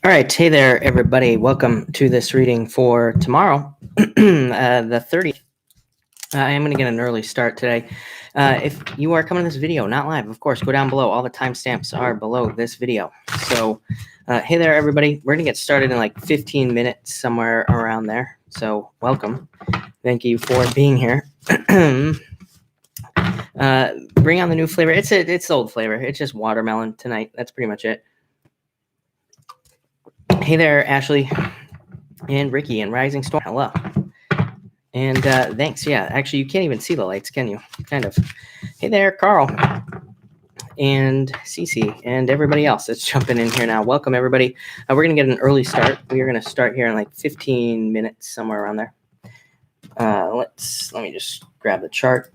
All right. Hey there, everybody. Welcome to this reading for tomorrow, the 30th. I am going to get an early start today. If you are coming to this video, not live, of course, go down below. All the timestamps are below this video. So, hey there, everybody. We're going to get started in like 15 minutes, somewhere around there. So, welcome. Thank you for being here. Bring on the new flavor. It's the old flavor. It's just watermelon tonight. That's pretty much it. Hey there, Ashley and Ricky and Rising Storm. Hello. And thanks. Yeah, actually, you can't even see the lights, can you? Kind of. Hey there, Carl and Cece and everybody else that's jumping in here now. Welcome, everybody. We're going to get an early start. We are going to start here in like 15 minutes, somewhere around there. Let me just grab the chart.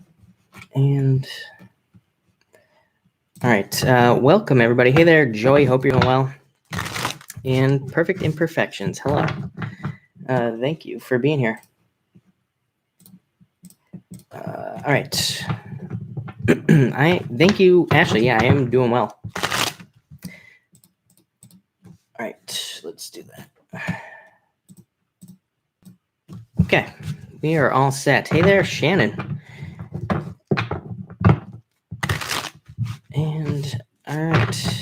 And all right. Welcome, everybody. Hey there, Joey. Hope you're doing well. And Perfect Imperfections. Hello. Thank you for being here. All right. Thank you, Ashley. Yeah, I am doing well. All right, let's do that. Okay, we are all set. Hey there, Shannon. And all right.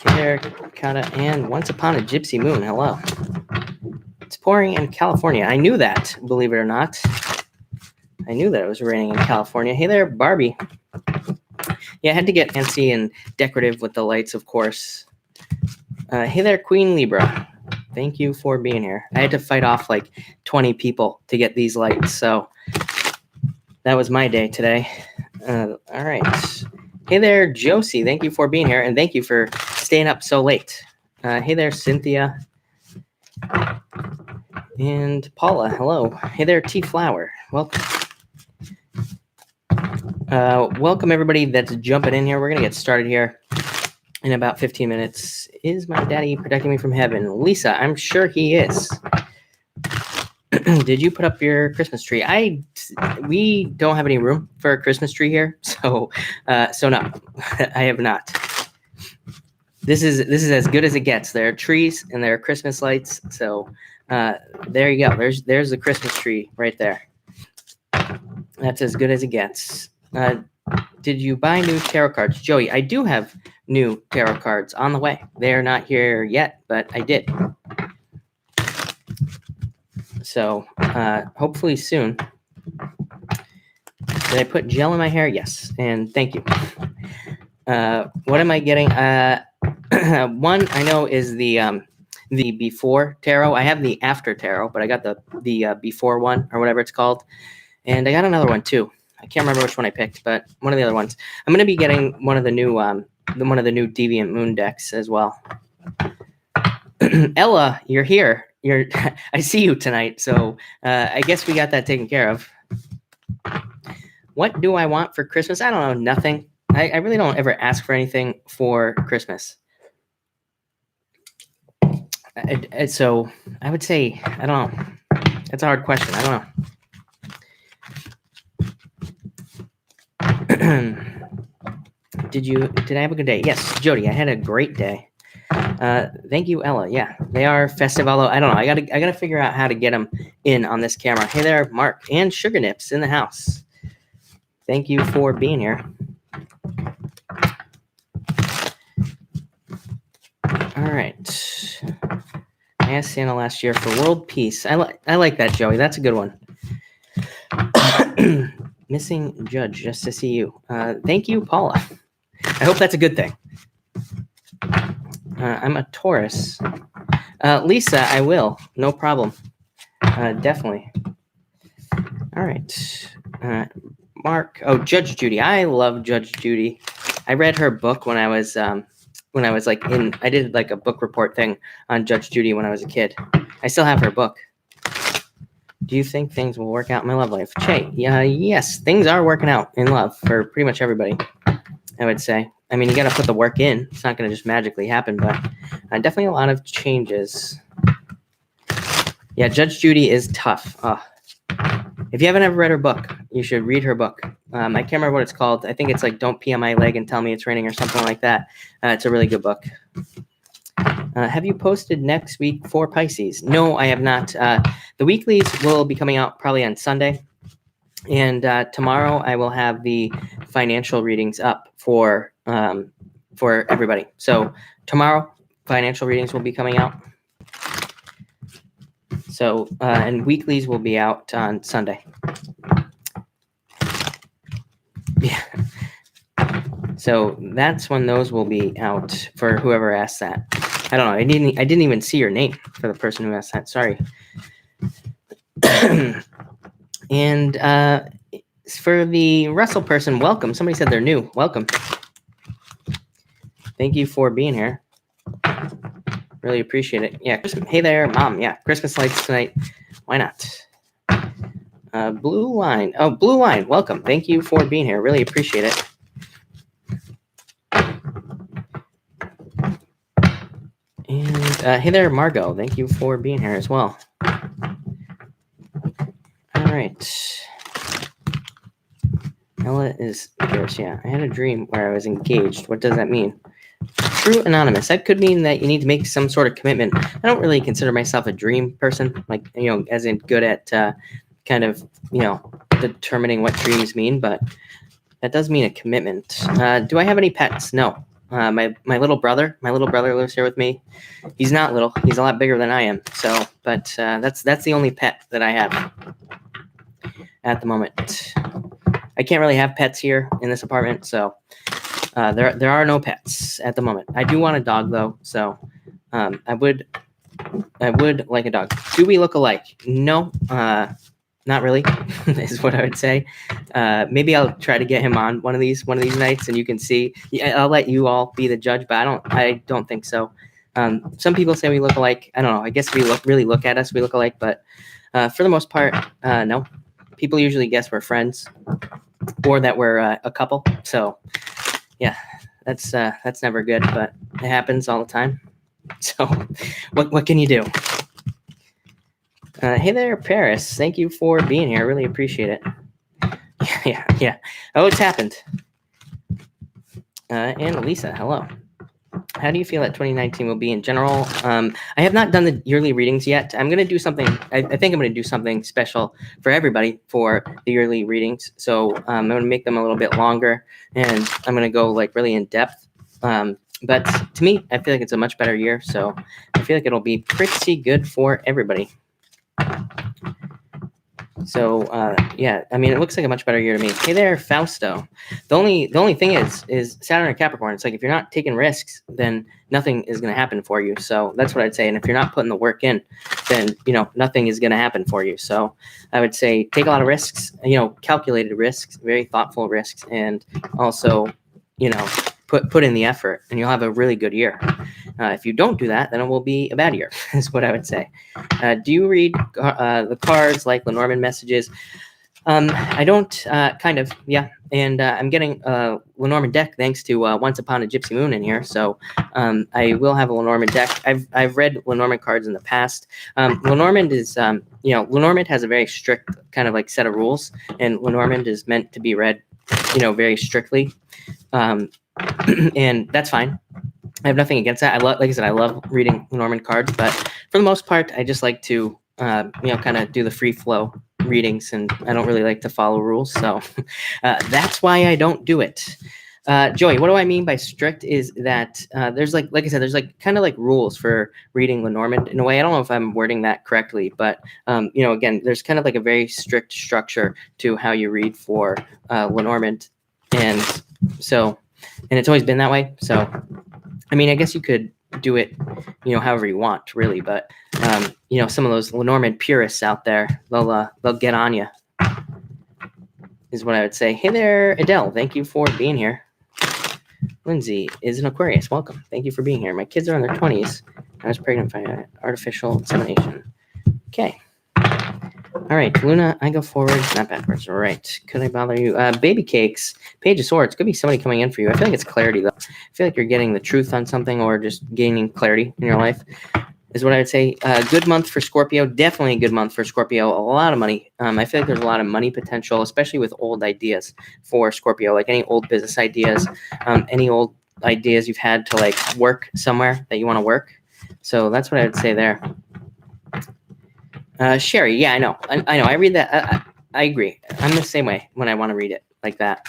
Hey there, Kata, and Once Upon a Gypsy Moon. Hello. It's pouring in California. I knew that, believe it or not. I knew that it was raining in California. Hey there, Barbie. Yeah, I had to get fancy and decorative with the lights, of course. Hey there, Queen Libra. Thank you for being here. I had to fight off like 20 people to get these lights, so that was my day today. All right. Hey there, Josie. Thank you for being here, and thank you for staying up so late. Hey there, Cynthia. And Paula, hello. Hey there, T-Flower. Welcome. Welcome, everybody that's jumping in here. We're going to get started here in about 15 minutes. Is my daddy protecting me from heaven? Lisa, I'm sure he is. Did you put up your Christmas tree? We don't have any room for a Christmas tree here, so no, I have not. This is as good as it gets. There are trees and there are Christmas lights, so there you go. There's the Christmas tree right there. That's as good as it gets. Did you buy new tarot cards? Joey, I do have new tarot cards on the way. They are not here yet, but I did. So hopefully soon. Did I put gel in my hair? Yes, and thank you. What am I getting? One I know is the before tarot. I have the after tarot, but I got the before one or whatever it's called, and I got another one too. I can't remember which one I picked, but one of the other ones. I'm going to be getting one of the new Deviant Moon decks as well. Ella, you're here. I see you tonight, so I guess we got that taken care of. What do I want for Christmas? I don't know, nothing. I really don't ever ask for anything for Christmas. So I would say, I don't know. That's a hard question. I don't know. Did I have a good day? Yes, Jody, I had a great day. Thank you, Ella. Yeah, they are festive. Although I don't know, I gotta figure out how to get them in on this camera. Hey there, Mark and Sugar Nips in the house. Thank you for being here. All right. I asked Santa last year for world peace. I like that, Joey. That's a good one. Missing Judge just to see you. Thank you, Paula. I hope that's a good thing. I'm a Taurus. Lisa, I will. No problem. Definitely. All right. Mark. Oh, Judge Judy. I love Judge Judy. I read her book when I was like I did like a book report thing on Judge Judy when I was a kid. I still have her book. Do you think things will work out in my love life? Che, yes, things are working out in love for pretty much everybody, I would say. I mean, you got to put the work in. It's not going to just magically happen, but definitely a lot of changes. Yeah, Judge Judy is tough. Oh. If you haven't ever read her book, you should read her book. I can't remember what it's called. I think it's like Don't Pee on My Leg and Tell Me It's Raining or something like that. It's a really good book. Have you posted next week for Pisces? No, I have not. The weeklies will be coming out probably on Sunday. And tomorrow I will have the financial readings up for everybody. So tomorrow, financial readings will be coming out. So, and weeklies will be out on Sunday. Yeah. So that's when those will be out for whoever asked that. I don't know. I didn't even see your name for the person who asked that. Sorry. And for the Russell person, welcome. Somebody said they're new. Welcome. Thank you for being here. Really appreciate it. Yeah. Hey there, Mom. Yeah. Christmas lights tonight. Why not? Blue Wine. Oh, Blue Wine. Welcome. Thank you for being here. Really appreciate it. And hey there, Margot. Thank you for being here as well. All right. Ella is Paris. Yeah. I had a dream where I was engaged. What does that mean? True Anonymous. That could mean that you need to make some sort of commitment. I don't really consider myself a dream person, like, as in good at kind of, determining what dreams mean, but that does mean a commitment. Do I have any pets? No. My little brother lives here with me. He's not little. He's a lot bigger than I am. So, but that's the only pet that I have at the moment. I can't really have pets here in this apartment, so there are no pets at the moment. I do want a dog though, so I would like a dog. Do we look alike? No, not really, is what I would say. Maybe I'll try to get him on one of these nights, and you can see. Yeah, I'll let you all be the judge, but I don't think so. Some people say we look alike. I don't know. I guess if we really look at us, we look alike, but for the most part, no. People usually guess we're friends or that we're a couple. So yeah, that's never good, but it happens all the time. So what can you do? Hey there, Paris. Thank you for being here. I really appreciate it. Yeah. Oh, it's happened. And Lisa, hello. How do you feel that 2019 will be in general? I have not done the yearly readings yet. I'm going to do something. I think I'm going to do something special for everybody for the yearly readings. So I'm going to make them a little bit longer, and I'm going to go like really in depth. But to me, I feel like it's a much better year. So I feel like it'll be pretty good for everybody. So yeah, I mean, it looks like a much better year to me. Hey there, Fausto. The only thing is Saturn and Capricorn. It's like if you're not taking risks, then nothing is going to happen for you. So that's what I'd say. And if you're not putting the work in, then nothing is going to happen for you. So I would say take a lot of risks. Calculated risks, very thoughtful risks, and also put in the effort, and you'll have a really good year. If you don't do that, then it will be a bad year, is what I would say. Do you read the cards like Lenormand messages? I don't, kind of, yeah. And I'm getting a Lenormand deck thanks to Once Upon a Gypsy Moon in here. So I will have a Lenormand deck. I've read Lenormand cards in the past. Lenormand is, Lenormand has a very strict kind of like set of rules, and Lenormand is meant to be read, very strictly. And that's fine. I have nothing against that. Like I said, I love reading Lenormand cards, but for the most part, I just like to, kind of do the free flow readings, and I don't really like to follow rules. So that's why I don't do it. Joey, what do I mean by strict is that there's like I said, there's like kind of like rules for reading Lenormand in a way. I don't know if I'm wording that correctly, but again, there's kind of like a very strict structure to how you read for Lenormand. And so, and it's always been that way. So, I mean, I guess you could do it, however you want, really. But, some of those Lenormand purists out there, they'll get on you, is what I would say. Hey there, Adele. Thank you for being here. Lindsay is an Aquarius. Welcome. Thank you for being here. My kids are in their 20s. I was pregnant by artificial insemination. Okay. All right, Luna, I go forward, not backwards. All right. Could I bother you? Baby Cakes, Page of Swords. Could be somebody coming in for you. I feel like it's clarity, though. I feel like you're getting the truth on something or just gaining clarity in your life. is what I would say. Good month for Scorpio. Definitely a good month for Scorpio. A lot of money. I feel like there's a lot of money potential, especially with old ideas for Scorpio, like any old business ideas, any old ideas you've had to like work somewhere that you want to work. So that's what I would say there. Sherry, yeah, I know. I know. I read that. I agree. I'm the same way when I want to read it like that.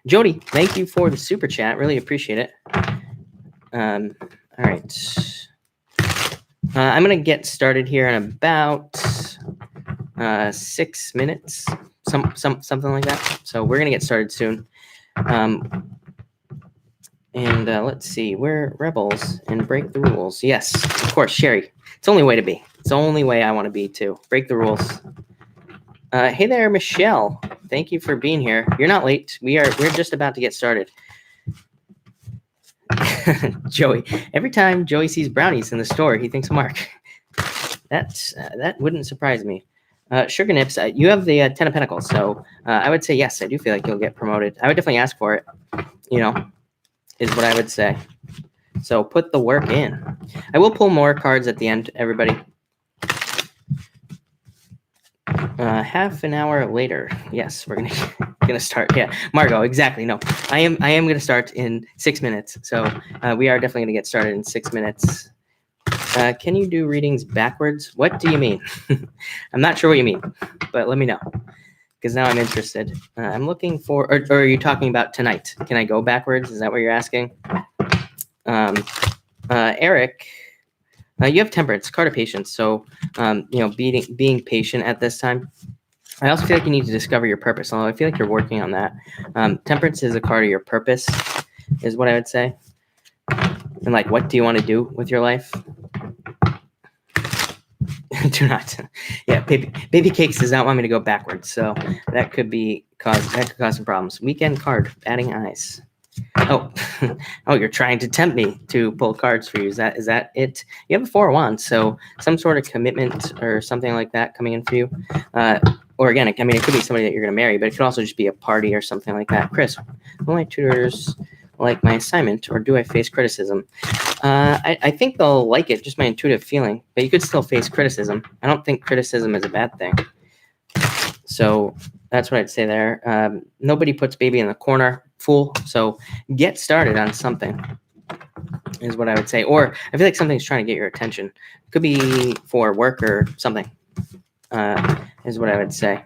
Jody, thank you for the super chat. Really appreciate it. All right. I'm going to get started here in about 6 minutes, something like that. So we're going to get started soon. And let's see, we're rebels and break the rules. Yes, of course, Sherry. It's the only way to be. It's the only way I want to be too. Break the rules. Hey there, Michelle. Thank you for being here. You're not late. We're just about to get started. Joey. Every time Joey sees brownies in the store, he thinks Mark. That wouldn't surprise me. Sugar Nips, you have the 10 of Pentacles, so I would say yes. I do feel like you'll get promoted. I would definitely ask for it. Is what I would say. So put the work in. I will pull more cards at the end, everybody. Half an hour later. Yes, we're gonna start. Yeah, Margot, exactly. No, I am gonna start in 6 minutes. So we are definitely gonna get started in 6 minutes. Can you do readings backwards? What do you mean? I'm not sure what you mean, but let me know, because now I'm interested. I'm looking for, or are you talking about tonight? Can I go backwards? Is that what you're asking? Eric, you have Temperance, card of patience. So, being patient at this time. I also feel like you need to discover your purpose, although I feel like you're working on that. Temperance is a card of your purpose, is what I would say. And like, what do you want to do with your life? Do not. Yeah, baby Cakes does not want me to go backwards, so that could cause some problems. Weekend card, batting eyes. Oh, you're trying to tempt me to pull cards for you. Is that it? You have a 4 of Wands, so some sort of commitment or something like that coming in for you. Or again, I mean, it could be somebody that you're going to marry, but it could also just be a party or something like that. Chris, will my tutors like my assignment, or do I face criticism? I think they'll like it, just my intuitive feeling, but you could still face criticism. I don't think criticism is a bad thing. So that's what I'd say there. Nobody puts baby in the corner, fool. So get started on something is what I would say. Or I feel like something's trying to get your attention. It could be for work or something, is what I would say.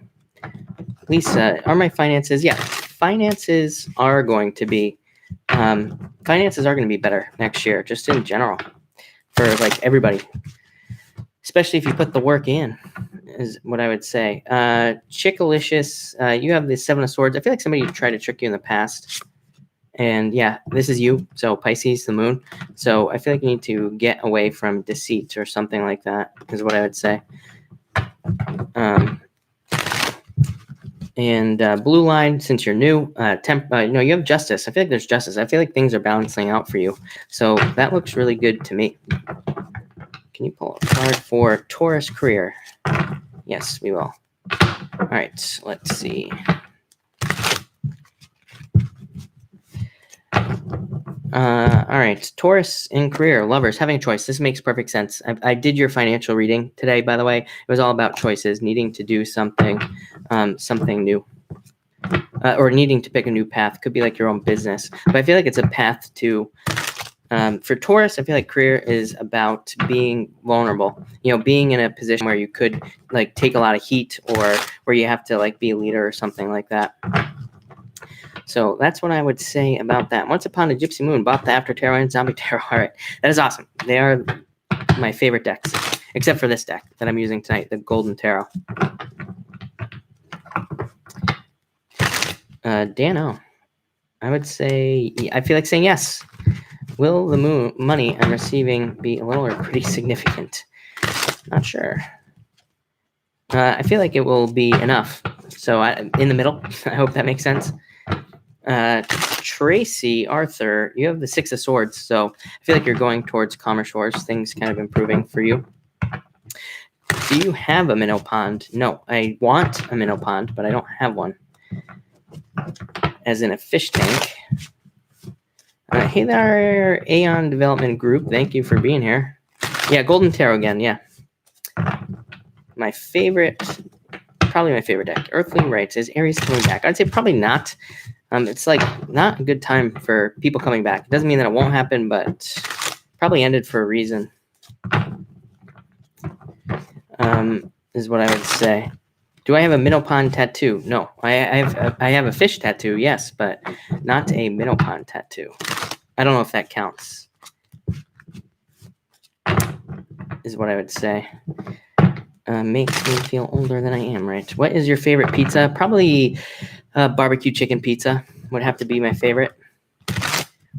Lisa, are my finances? Yeah, finances are going to be better next year, just in general, for like everybody, especially if you put the work in, is what I would say. Chickalicious, you have the 7 of Swords. I feel like somebody tried to trick you in the past, and yeah, this is you. So Pisces, the moon. So I feel like you need to get away from deceit or something like that, is what I would say. And blue line, since you're new, you have justice. I feel like there's justice. I feel like things are balancing out for you. So that looks really good to me. Can you pull a card for Taurus career? Yes, we will. All right, let's see. All right, Taurus in career, lovers, having a choice. This makes perfect sense. I did your financial reading today, by the way. It was all about choices, needing to do something new, or needing to pick a new path. Could be like your own business, but I feel like it's a path to. For Taurus, I feel like career is about being vulnerable. Being in a position where you could like take a lot of heat, or where you have to like be a leader or something like that. So that's what I would say about that. Once Upon a Gypsy Moon, bought the After Tarot and Zombie Tarot. All right, that is awesome. They are my favorite decks, except for this deck that I'm using tonight, the Golden Tarot. Dano, I would say, I feel like saying yes. Will the money I'm receiving be a little or pretty significant? Not sure. I feel like it will be enough. So in the middle, I hope that makes sense. Tracy Arthur, you have the 6 of Swords, so I feel like you're going towards calmer shores, things kind of improving for you. Do you have a minnow pond? No, I want a minnow pond, but I don't have one. As in a fish tank. Hey there, Aeon Development Group. Thank you for being here. Yeah, Golden Tarot again. Yeah. My favorite, probably my favorite deck. Earthling Rights. Is Aries coming back? I'd say probably not. It's like not a good time for people coming back. It doesn't mean that it won't happen, but probably ended for a reason. Is what I would say. Do I have a minnow pond tattoo? No. I have a fish tattoo, yes, but not a minnow pond tattoo. I don't know if that counts. Is what I would say. Makes me feel older than I am, right? What is your favorite pizza? Probably barbecue chicken pizza would have to be my favorite.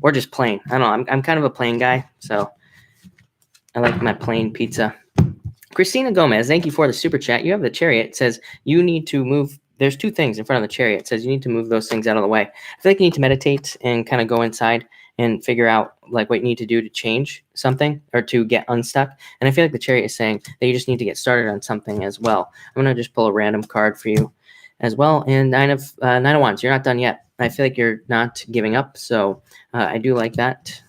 Or just plain. I don't know. I'm kind of a plain guy, so I like my plain pizza. Christina Gomez, thank you for the super chat. You have the chariot. It says you need to move. There's two things in front of the chariot. It says you need to move those things out of the way. I feel like you need to meditate and kind of go inside and figure out like what you need to do to change something or to get unstuck. And I feel like the chariot is saying that you just need to get started on something as well. I'm going to just pull a random card for you as well. And Nine of Wands, you're not done yet. I feel like you're not giving up. So I do like that.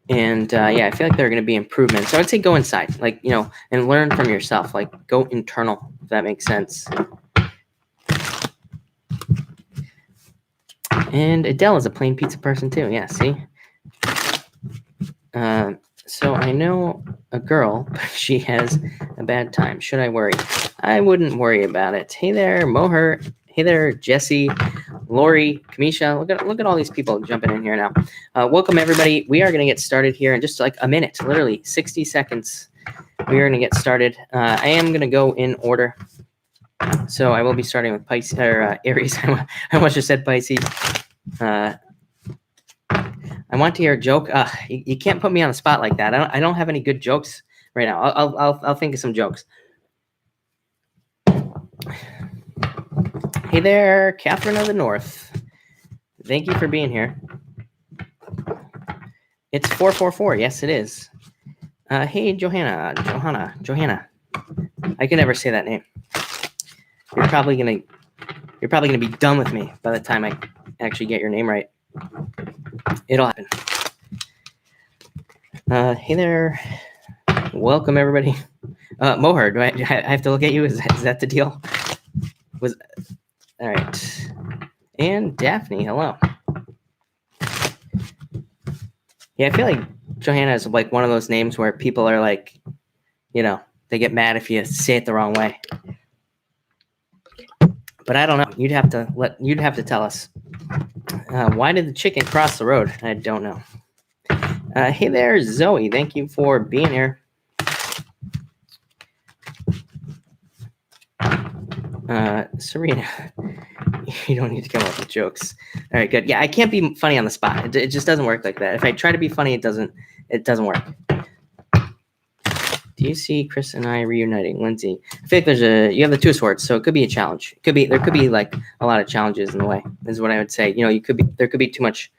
And yeah, I feel like there are going to be improvements. So I would say go inside, like, you know, and learn from yourself, like go internal, if that makes sense. And Adele is a plain pizza person too. Yeah, see? So I know a girl, but she has a bad time. Should I worry? I wouldn't worry about it. Hey there, Moher. Hey there, Jesse, Lori, Kamisha. Look at all these people jumping in here now. Welcome, everybody. We are going to get started here in just like a minute, literally 60 seconds. We are going to get started. I am going to go in order. So I will be starting with Pisces, or Aries. I almost just said Pisces. I want to hear a joke. You can't put me on the spot like that. I don't have any good jokes right now. I'll think of some jokes. Hey there, Catherine of the North. Thank you for being here. It's 444. Yes, it is. Hey, Johanna. I can never say that name. You're probably gonna be done with me by the time I actually get your name right. It'll happen. Hey there. Welcome, everybody. Moher, do I have to look at you? Is that the deal? All right. And Daphne, hello. Yeah, I feel like Johanna is like one of those names where people are like, you know, they get mad if you say it the wrong way. But I don't know. You'd have to tell us. Why did the chicken cross the road? I don't know. Hey there, Zoe. Thank you for being here. Serena, you don't need to come up with jokes. All right, good. Yeah, I can't be funny on the spot. It just doesn't work like that. If I try to be funny, it doesn't work. Do you see Chris and I reuniting? Lindsay, I feel like you have the Two of Swords, so it could be a challenge. There could be like a lot of challenges in the way, is what I would say. You know, there could be too much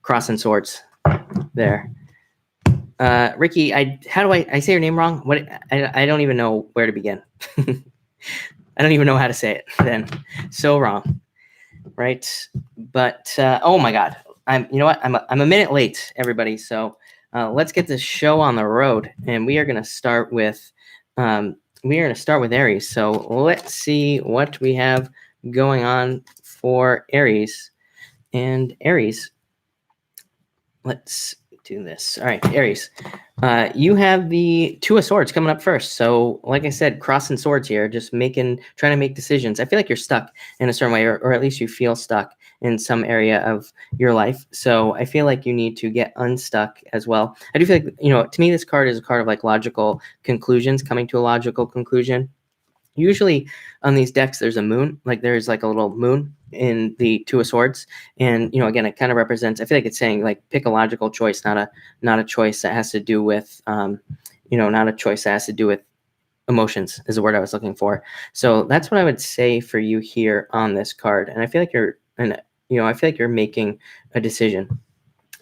crossing swords there. Ricky, how do I say your name wrong? I don't even know where to begin. I don't even know how to say it then. So wrong. Right. But, oh my God, you know what? I'm a minute late, everybody. So let's get this show on the road, and we are going to start with Aries. So let's see what we have going on for Aries. And Aries, let's do this. All right, Aries, you have the Two of Swords coming up first. So like I said, crossing swords here, just trying to make decisions. I feel like you're stuck in a certain way, or at least you feel stuck in some area of your life. So I feel like you need to get unstuck as well. I do feel like, you know, to me, this card is a card of like logical conclusions, coming to a logical conclusion. Usually on these decks, there's a moon, like there's like a little moon in the Two of Swords. And, you know, again, it kind of represents, I feel like it's saying like, pick a logical choice, not a choice that has to do with, not a choice that has to do with emotions is the word I was looking for. So that's what I would say for you here on this card. And I feel like you're making a decision.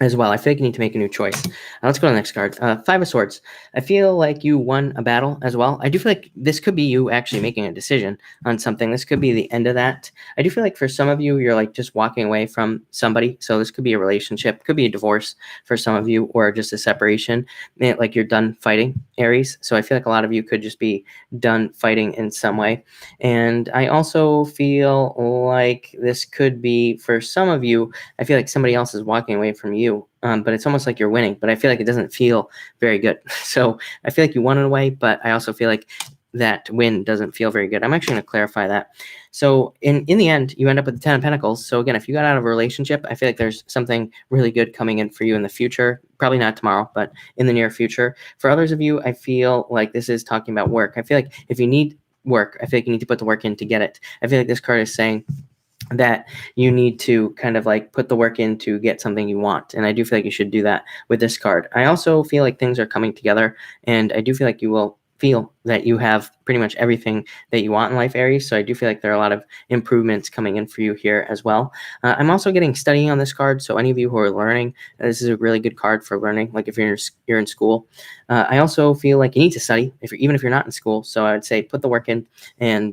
as well. I feel like you need to make a new choice. Let's go to the next card. Five of Swords. I feel like you won a battle as well. I do feel like this could be you actually making a decision on something. This could be the end of that. I do feel like for some of you, you're like just walking away from somebody. So this could be a relationship, could be a divorce for some of you, or just a separation. Like you're done fighting, Aries. So I feel like a lot of you could just be done fighting in some way. And I also feel like this could be for some of you, I feel like somebody else is walking away from you, but it's almost like you're winning. But I feel like it doesn't feel very good. So I feel like you won in a way, but I also feel like that win doesn't feel very good. I'm actually going to clarify that. So in the end, you end up with the 10 of Pentacles. So again, if you got out of a relationship, I feel like there's something really good coming in for you in the future. Probably not tomorrow, but in the near future. For others of you, I feel like this is talking about work. I feel like if you need work, I feel like you need to put the work in to get it. I feel like this card is saying that you need to kind of like put the work in to get something you want. And I do feel like you should do that with this card. I also feel like things are coming together, and I do feel like you will feel that you have pretty much everything that you want in life, Aries. So I do feel like there are a lot of improvements coming in for you here as well. I'm also getting studying on this card. So any of you who are learning, this is a really good card for learning. Like if you're in school, I also feel like you need to study even if you're not in school. So I would say put the work in and,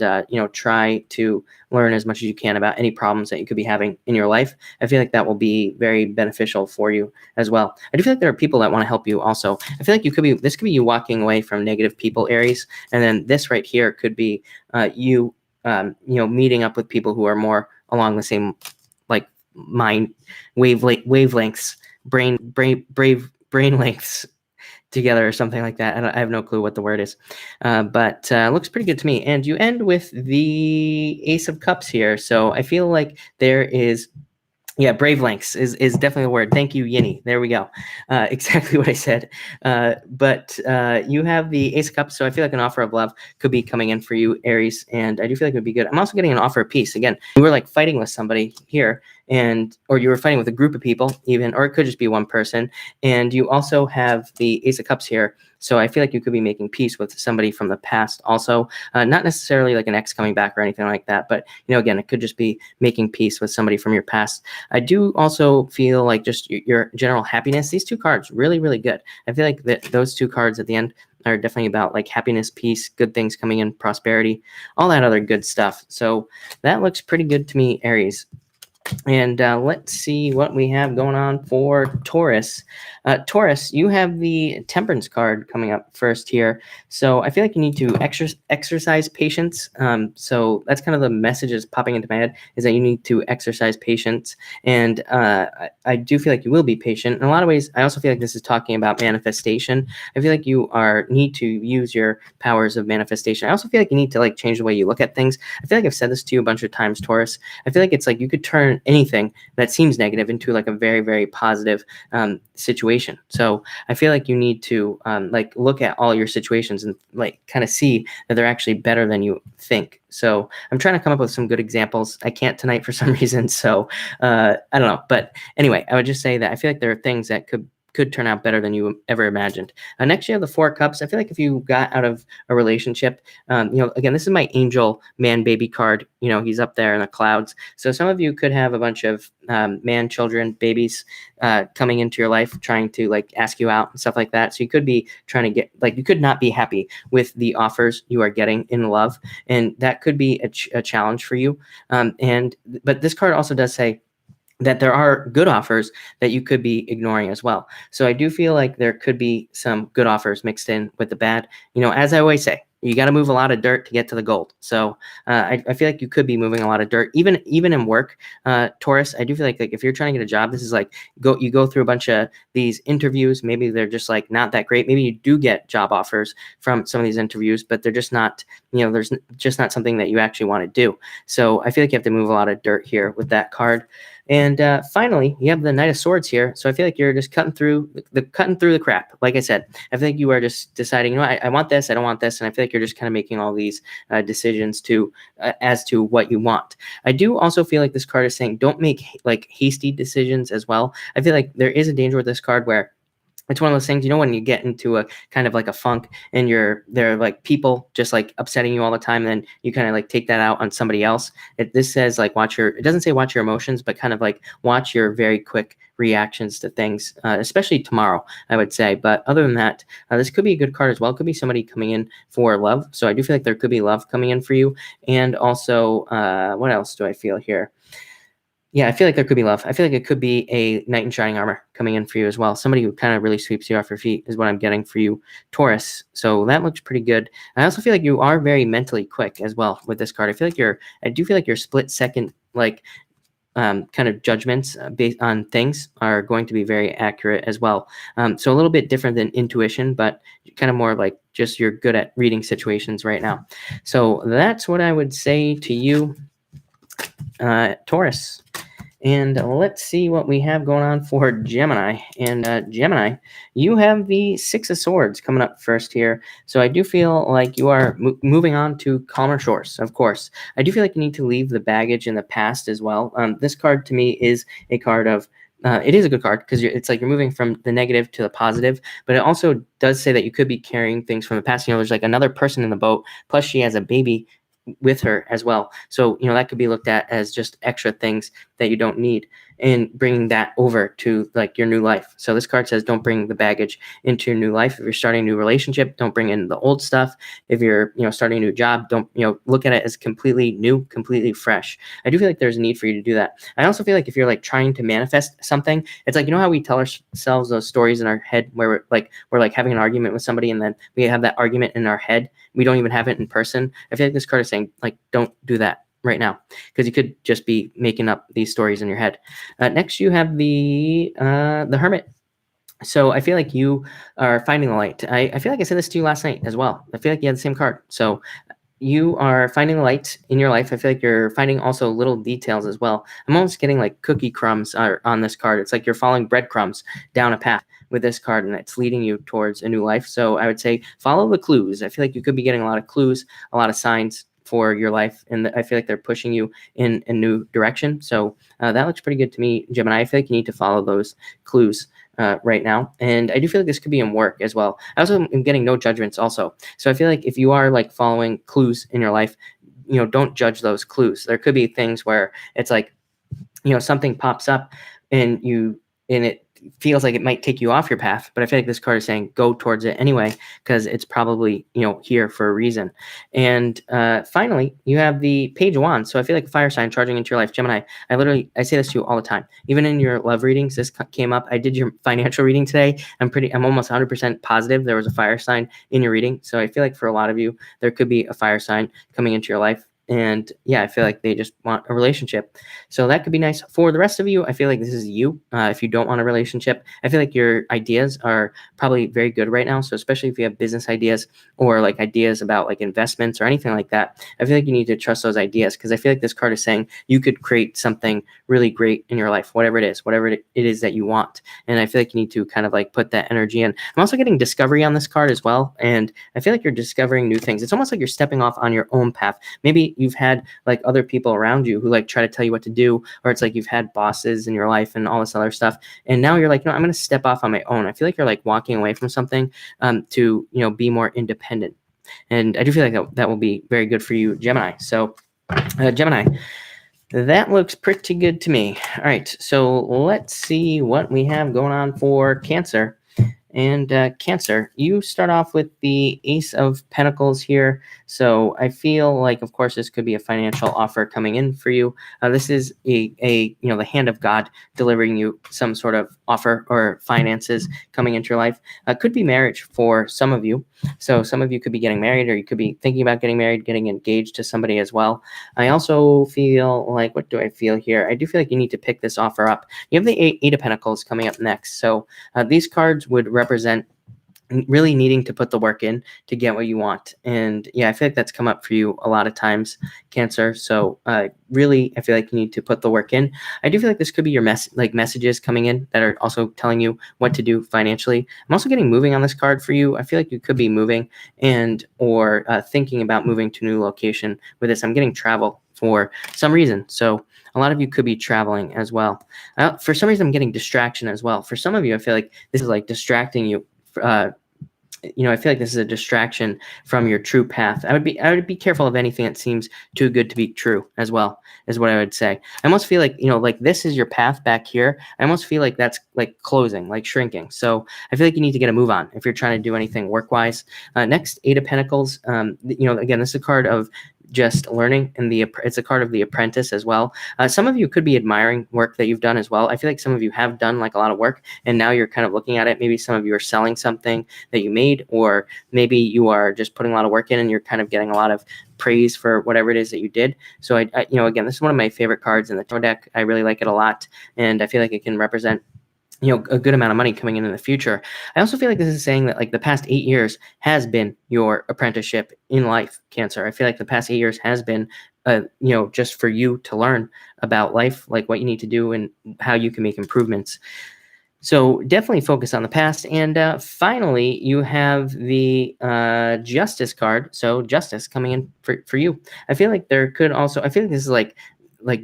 try to learn as much as you can about any problems that you could be having in your life. I feel like that will be very beneficial for you as well. I do feel like there are people that want to help you also. I feel like this could be you walking away from negative people, Aries. And then this right here could be you meeting up with people who are more along the same like mind wavelengths, brain lengths together or something like that. I have no clue what the word is, but looks pretty good to me. And you end with the Ace of Cups here. So I feel like there is, brave lengths is definitely the word. Thank you, Yinny. There we go. Exactly what I said. But you have the Ace of Cups, so I feel like an offer of love could be coming in for you, Aries, and I do feel like it would be good. I'm also getting an offer of peace. Again, you were like fighting with somebody here, or you were fighting with a group of people even, or it could just be one person. And you also have the Ace of Cups here. So I feel like you could be making peace with somebody from the past also, not necessarily like an ex coming back or anything like that. But, again, it could just be making peace with somebody from your past. I do also feel like just your general happiness. These two cards, really, really good. I feel like those two cards at the end are definitely about like happiness, peace, good things coming in, prosperity, all that other good stuff. So that looks pretty good to me, Aries. And let's see what we have going on for Taurus. Taurus, you have the Temperance card coming up first here. So I feel like you need to exercise patience. So that's kind of the messages popping into my head, is that you need to exercise patience. And I do feel like you will be patient. In a lot of ways, I also feel like this is talking about manifestation. I feel like you need to use your powers of manifestation. I also feel like you need to like change the way you look at things. I feel like I've said this to you a bunch of times, Taurus. I feel like it's like you could turn anything that seems negative into like a very, very positive situation. So I feel like you need to like look at all your situations and like kind of see that they're actually better than you think. So I'm trying to come up with some good examples. I can't tonight for some reason. So I don't know. But anyway, I would just say that I feel like there are things that could turn out better than you ever imagined. Next, you have the Four of Cups. I feel like if you got out of a relationship, again, this is my angel man baby card. He's up there in the clouds. So some of you could have a bunch of man children, babies coming into your life, trying to like ask you out and stuff like that. So you could be trying to get, like, you could not be happy with the offers you are getting in love. And that could be a challenge for you. But this card also does say that there are good offers that you could be ignoring as well. So I do feel like there could be some good offers mixed in with the bad. As I always say, you got to move a lot of dirt to get to the gold. So I feel like you could be moving a lot of dirt, even in work. Taurus, I do feel like if you're trying to get a job, this is like you go through a bunch of these interviews. Maybe they're just like not that great. Maybe you do get job offers from some of these interviews, but they're just not, there's just not something that you actually want to do. So I feel like you have to move a lot of dirt here with that card. And finally, you have the Knight of Swords here. So I feel like you're just cutting through the crap. Like I said, I feel like you are just deciding, I want this, I don't want this. And I feel like you're just kind of making all these decisions as to what you want. I do also feel like this card is saying don't make like hasty decisions as well. I feel like there is a danger with this card where It's one of those things, when you get into a kind of like a funk and they're like people just like upsetting you all the time, then you kind of like take that out on somebody else. This says like it doesn't say watch your emotions, but kind of like watch your very quick reactions to things, especially tomorrow, I would say. But other than that, this could be a good card as well. It could be somebody coming in for love. So I do feel like there could be love coming in for you. And also, what else do I feel here? Yeah, I feel like there could be love. I feel like it could be a knight in shining armor coming in for you as well. Somebody who kind of really sweeps you off your feet is what I'm getting for you, Taurus. So that looks pretty good. I also feel like you are very mentally quick as well with this card. I do feel like your split second, like, kind of judgments based on things are going to be very accurate as well. So a little bit different than intuition, but kind of more like just you're good at reading situations right now. So that's what I would say to you, Taurus. And let's see what we have going on for Gemini. And Gemini, you have the Six of Swords coming up first here. So I do feel like you are moving on to calmer shores, of course. I do feel like you need to leave the baggage in the past as well. This card to me is a card of it is a good card because it's like you're moving from the negative to the positive, but it also does say that you could be carrying things from the past. There's like another person in the boat, plus she has a baby with her as well. So, that could be looked at as just extra things that you don't need and bringing that over to like your new life. So this card says, don't bring the baggage into your new life. If you're starting a new relationship, don't bring in the old stuff. If you're, starting a new job, don't, look at it as completely new, completely fresh. I do feel like there's a need for you to do that. I also feel like if you're like trying to manifest something, it's like, how we tell ourselves those stories in our head where we're like having an argument with somebody and then we have that argument in our head. We don't even have it in person. I feel like this card is saying like, don't do that right now, because you could just be making up these stories in your head. Next, you have the Hermit. So I feel like you are finding the light. I feel like I said this to you last night as well. I feel like you had the same card. So you are finding the light in your life. I feel like you're finding also little details as well. I'm almost getting like cookie crumbs on this card. It's like you're following breadcrumbs down a path with this card, and it's leading you towards a new life. So I would say follow the clues. I feel like you could be getting a lot of clues, a lot of signs for your life, and I feel like they're pushing you in a new direction. So that looks pretty good to me, Gemini. I feel like you need to follow those clues right now, and I do feel like this could be in work as well. I also am getting no judgments also. So I feel like if you are like following clues in your life, don't judge those clues. There could be things where it's like, something pops up and it feels like it might take you off your path, but I feel like this card is saying go towards it anyway, because it's probably, here for a reason. And finally, you have the Page of Wands. So I feel like a fire sign charging into your life, Gemini. I say this to you all the time. Even in your love readings, this came up. I did your financial reading today. I'm almost 100% positive there was a fire sign in your reading. So I feel like for a lot of you, there could be a fire sign coming into your life. And yeah, I feel like they just want a relationship. So that could be nice. For the rest of you, I feel like this is you. If you don't want a relationship, I feel like your ideas are probably very good right now. So especially if you have business ideas or like ideas about like investments or anything like that, I feel like you need to trust those ideas, because I feel like this card is saying you could create something really great in your life, whatever it is that you want. And I feel like you need to kind of like put that energy in. I'm also getting discovery on this card as well. And I feel like you're discovering new things. It's almost like you're stepping off on your own path. Maybe you've had like other people around you who like try to tell you what to do, or it's like you've had bosses in your life and all this other stuff, and now you're like, no, I'm going to step off on my own. I feel like you're like walking away from something to be more independent, and I do feel like that will be very good for you, Gemini. So Gemini, that looks pretty good to me. All right, so let's see what we have going on for Cancer. And Cancer, you start off with the Ace of Pentacles here. So I feel like, of course, this could be a financial offer coming in for you. This is the hand of God delivering you some sort of offer or finances coming into your life. Could be marriage for some of you. So some of you could be getting married, or you could be thinking about getting married, getting engaged to somebody as well. I also feel like, what do I feel here? I do feel like you need to pick this offer up. You have the Eight of Pentacles coming up next. So these cards would represent really needing to put the work in to get what you want. And yeah, I feel like that's come up for you a lot of times, Cancer. So really, I feel like you need to put the work in. I do feel like this could be your messages coming in that are also telling you what to do financially. I'm also getting moving on this card for you. I feel like you could be moving or thinking about moving to a new location with this. I'm getting travel for some reason. So A lot of you could be traveling as well. For some reason, I'm getting distraction as well. For some of you, I feel like this is like distracting you. I feel like this is a distraction from your true path. I would be careful of anything that seems too good to be true as well, is what I would say. I almost feel like, like this is your path back here. I almost feel like that's like closing, like shrinking. So I feel like you need to get a move on if you're trying to do anything work-wise. Next, Eight of Pentacles. Again, this is a card of just learning, and it's a card of the apprentice as well. Some of you could be admiring work that you've done as well. I feel like some of you have done like a lot of work, and now you're kind of looking at it. Maybe some of you are selling something that you made, or maybe you are just putting a lot of work in, and you're kind of getting a lot of praise for whatever it is that you did. So again, this is one of my favorite cards in the Tarot deck. I really like it a lot, and I feel like it can represent a good amount of money coming in the future. I also feel like this is saying that like the past 8 years has been your apprenticeship in life, Cancer. I feel like the past 8 years has been, just for you to learn about life, like what you need to do and how you can make improvements. So definitely focus on the past. And finally, you have the Justice card. So Justice coming in for you. I feel like I feel like this is like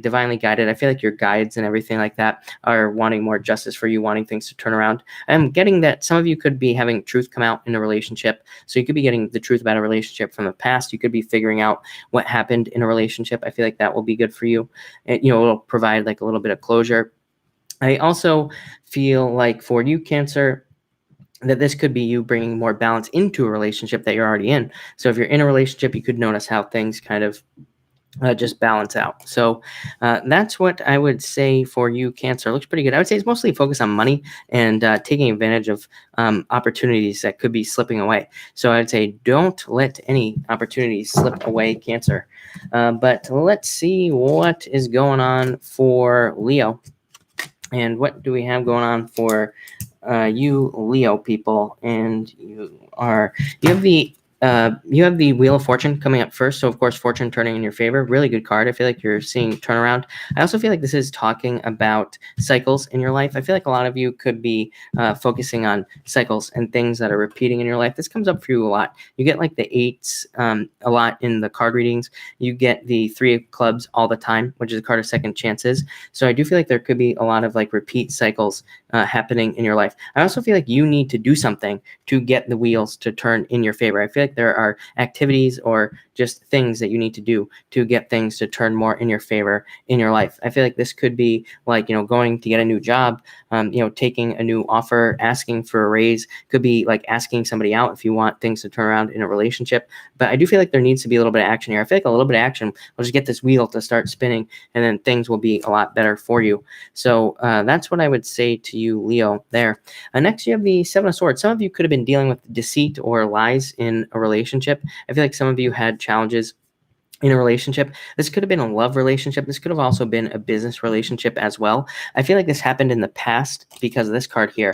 divinely guided. I feel like your guides and everything like that are wanting more justice for you, wanting things to turn around. I'm getting that some of you could be having truth come out in a relationship. So you could be getting the truth about a relationship from the past. You could be figuring out what happened in a relationship. I feel like that will be good for you. It'll provide like a little bit of closure. I also feel like for you, Cancer, that this could be you bringing more balance into a relationship that you're already in. So if you're in a relationship, you could notice how things kind of just balance out. So that's what I would say for you, Cancer. It looks pretty good. I would say it's mostly focused on money and taking advantage of opportunities that could be slipping away. So I would say don't let any opportunities slip away, Cancer. But let's see what is going on for Leo. And what do we have going on for you, Leo people? And you have the Wheel of Fortune coming up first. So, of course, fortune turning in your favor. Really good card. I feel like you're seeing turnaround. I also feel like this is talking about cycles in your life. I feel like a lot of you could be focusing on cycles and things that are repeating in your life. This comes up for you a lot. You get like the eights a lot in the card readings. You get the Three of Clubs all the time, which is a card of second chances. So I do feel like there could be a lot of like repeat cycles happening in your life. I also feel like you need to do something to get the wheels to turn in your favor. I feel like there are activities or just things that you need to do to get things to turn more in your favor in your life. I feel like this could be like, going to get a new job, taking a new offer, asking for a raise. Could be like asking somebody out if you want things to turn around in a relationship. But I do feel like there needs to be a little bit of action here. I feel like a little bit of action will just get this wheel to start spinning, and then things will be a lot better for you. So that's what I would say to you, Leo, there. Next, you have the Seven of Swords. Some of you could have been dealing with deceit or lies in a relationship. I feel like some of you had challenges in a relationship. This could have been a love relationship. This could have also been a business relationship as well. I feel like this happened in the past because of this card here.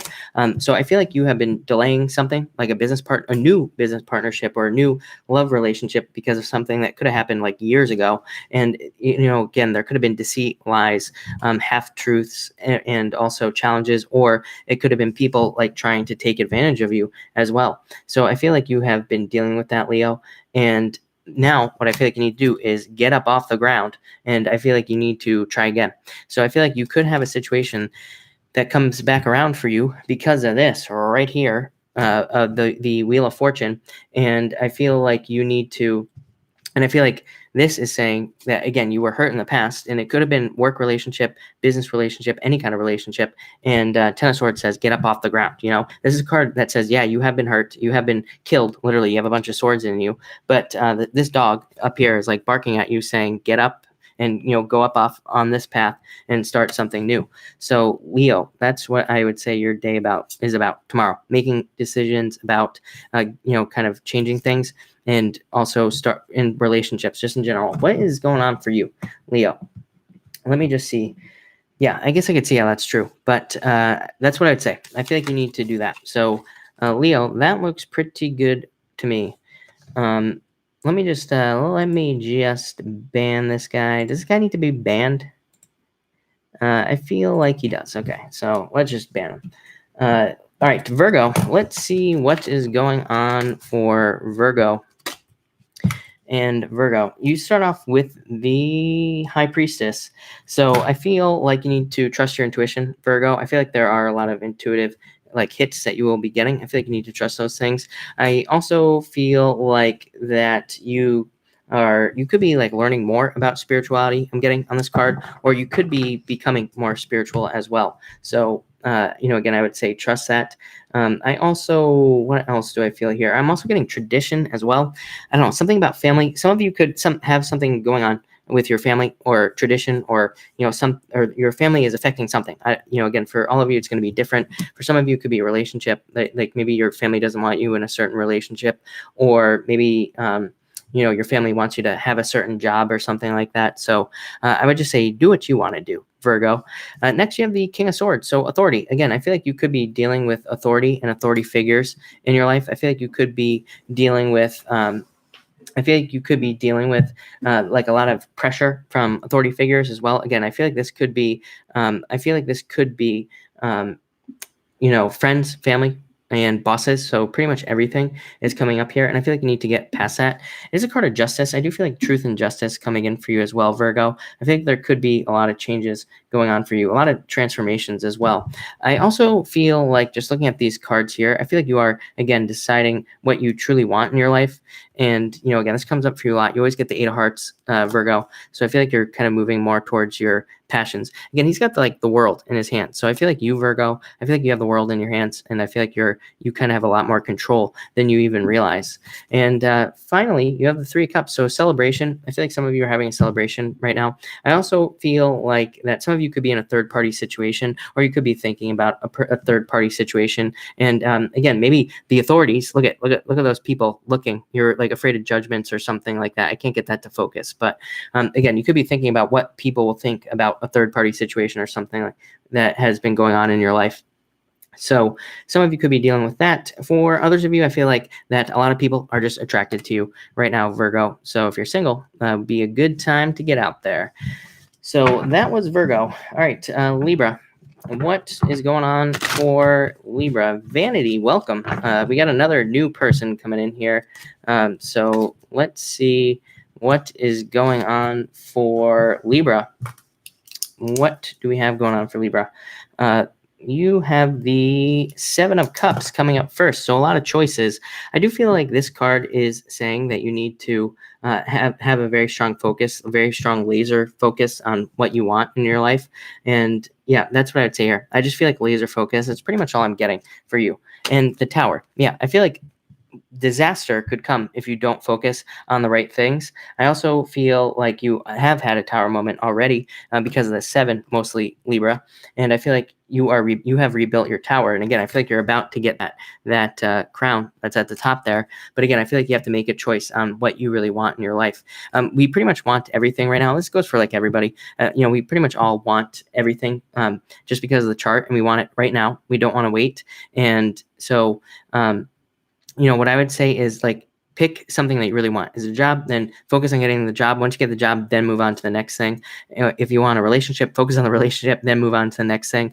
So I feel like you have been delaying something like a new business partnership or a new love relationship because of something that could have happened like years ago. And, again, there could have been deceit, lies, half-truths, and also challenges, or it could have been people like trying to take advantage of you as well. So I feel like you have been dealing with that, Leo. And now what I feel like you need to do is get up off the ground, and I feel like you need to try again. So I feel like you could have a situation that comes back around for you because of this right here, the Wheel of Fortune. And I feel like you need to, and I feel like this is saying that, again, you were hurt in the past, and it could have been work relationship, business relationship, any kind of relationship. And Ten of Swords says, get up off the ground. This is a card that says, yeah, you have been hurt. You have been killed. Literally, you have a bunch of swords in you. But this dog up here is like barking at you saying, get up and, go up off on this path and start something new. So Leo, that's what I would say your day is about tomorrow, making decisions about, kind of changing things. And also start in relationships, just in general. What is going on for you, Leo? Let me just see. Yeah, I guess I could see how that's true. But that's what I'd say. I feel like you need to do that. So, Leo, that looks pretty good to me. Let me just ban this guy. Does this guy need to be banned? I feel like he does. Okay, so let's just ban him. All right, Virgo. Let's see what is going on for Virgo. and Virgo. You start off with the High Priestess. So I feel like you need to trust your intuition, Virgo. I feel like there are a lot of intuitive like hits that you will be getting. I feel like you need to trust those things. I also feel like that you could be like learning more about spirituality, I'm getting on this card, or you could be becoming more spiritual as well. So again, I would say trust that. I also, what else do I feel here? I'm also getting tradition as well. I don't know, something about family. Some of you could have something going on with your family or tradition, or or your family is affecting something. Again, for all of you, it's going to be different. For some of you, it could be a relationship. Like maybe your family doesn't want you in a certain relationship, or maybe your family wants you to have a certain job or something like that. So I would just say do what you want to do, Virgo. Next, you have the King of Swords. So authority. Again, I feel like you could be dealing with authority and authority figures in your life. I feel like you could be dealing with like a lot of pressure from authority figures as well. Again, I feel like this could be friends, family, and bosses. So pretty much everything is coming up here. And I feel like you need to get past that. It is a card of justice. I do feel like truth and justice coming in for you as well, Virgo. I think there could be a lot of changes going on for you, a lot of transformations as well. I also feel like just looking at these cards here, I feel like you are, again, deciding what you truly want in your life. And, again, this comes up for you a lot. You always get the Eight of Hearts, Virgo. So I feel like you're kind of moving more towards your passions. Again, he's got the world in his hands. So I feel like you, Virgo, I feel like you have the world in your hands, and I feel like you kind of have a lot more control than you even realize. And finally, you have the Three of Cups. So celebration. I feel like some of you are having a celebration right now. I also feel like that some of you could be in a third-party situation, or you could be thinking about a third-party situation. And again, maybe the authorities look at those people looking. You're like afraid of judgments or something like that. I can't get that to focus, but again, you could be thinking about what people will think about a third-party situation or something like that has been going on in your life. So some of you could be dealing with that. For others of you, I feel like that a lot of people are just attracted to you right now, Virgo. So if you're single, would be a good time to get out there. So that was Virgo. All right, Libra. What is going on for Libra? Vanity, welcome. We got another new person coming in here. So let's see what is going on for Libra. What do we have going on for Libra? You have the Seven of Cups coming up first. So a lot of choices. I do feel like this card is saying that you need to have a very strong focus, a very strong laser focus on what you want in your life. And yeah, that's what I would say here. I just feel like laser focus. It's pretty much all I'm getting for you. And the Tower. Yeah, I feel like disaster could come if you don't focus on the right things. I also feel like you have had a Tower moment already because of the 7, mostly Libra, and I feel like you have rebuilt your tower. And again, I feel like you're about to get that crown that's at the top there. But again, I feel like you have to make a choice on what you really want in your life. We pretty much want everything right now. This goes for like everybody. We pretty much all want everything just because of the chart, and we want it right now. We don't want to wait, and so. What I would say is pick something that you really want. Is it a job? Then focus on getting the job. Once you get the job, then move on to the next thing. If you want a relationship, focus on the relationship, then move on to the next thing.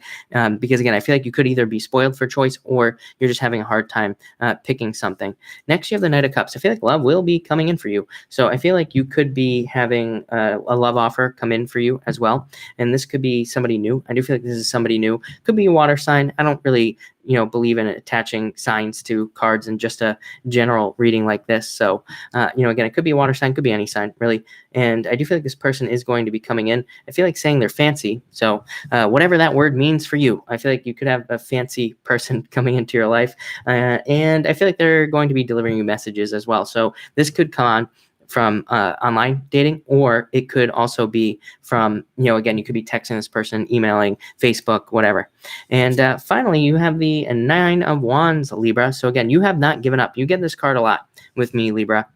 Because again, I feel like you could either be spoiled for choice or you're just having a hard time picking something. Next, you have the Knight of Cups. I feel like love will be coming in for you. So I feel like you could be having a love offer come in for you as well. And this could be somebody new. I do feel like this is somebody new. Could be a water sign. I don't really believe in attaching signs to cards and just a general reading like this. So, again, it could be a water sign, could be any sign, really. And I do feel like this person is going to be coming in. I feel like saying they're fancy. So, whatever that word means for you, I feel like you could have a fancy person coming into your life. And I feel like they're going to be delivering you messages as well. So, this could come on from online dating, or it could also be from, again, you could be texting this person, emailing, Facebook, whatever. And finally, you have the 9 of Wands, Libra. So again, you have not given up. You get this card a lot with me, Libra.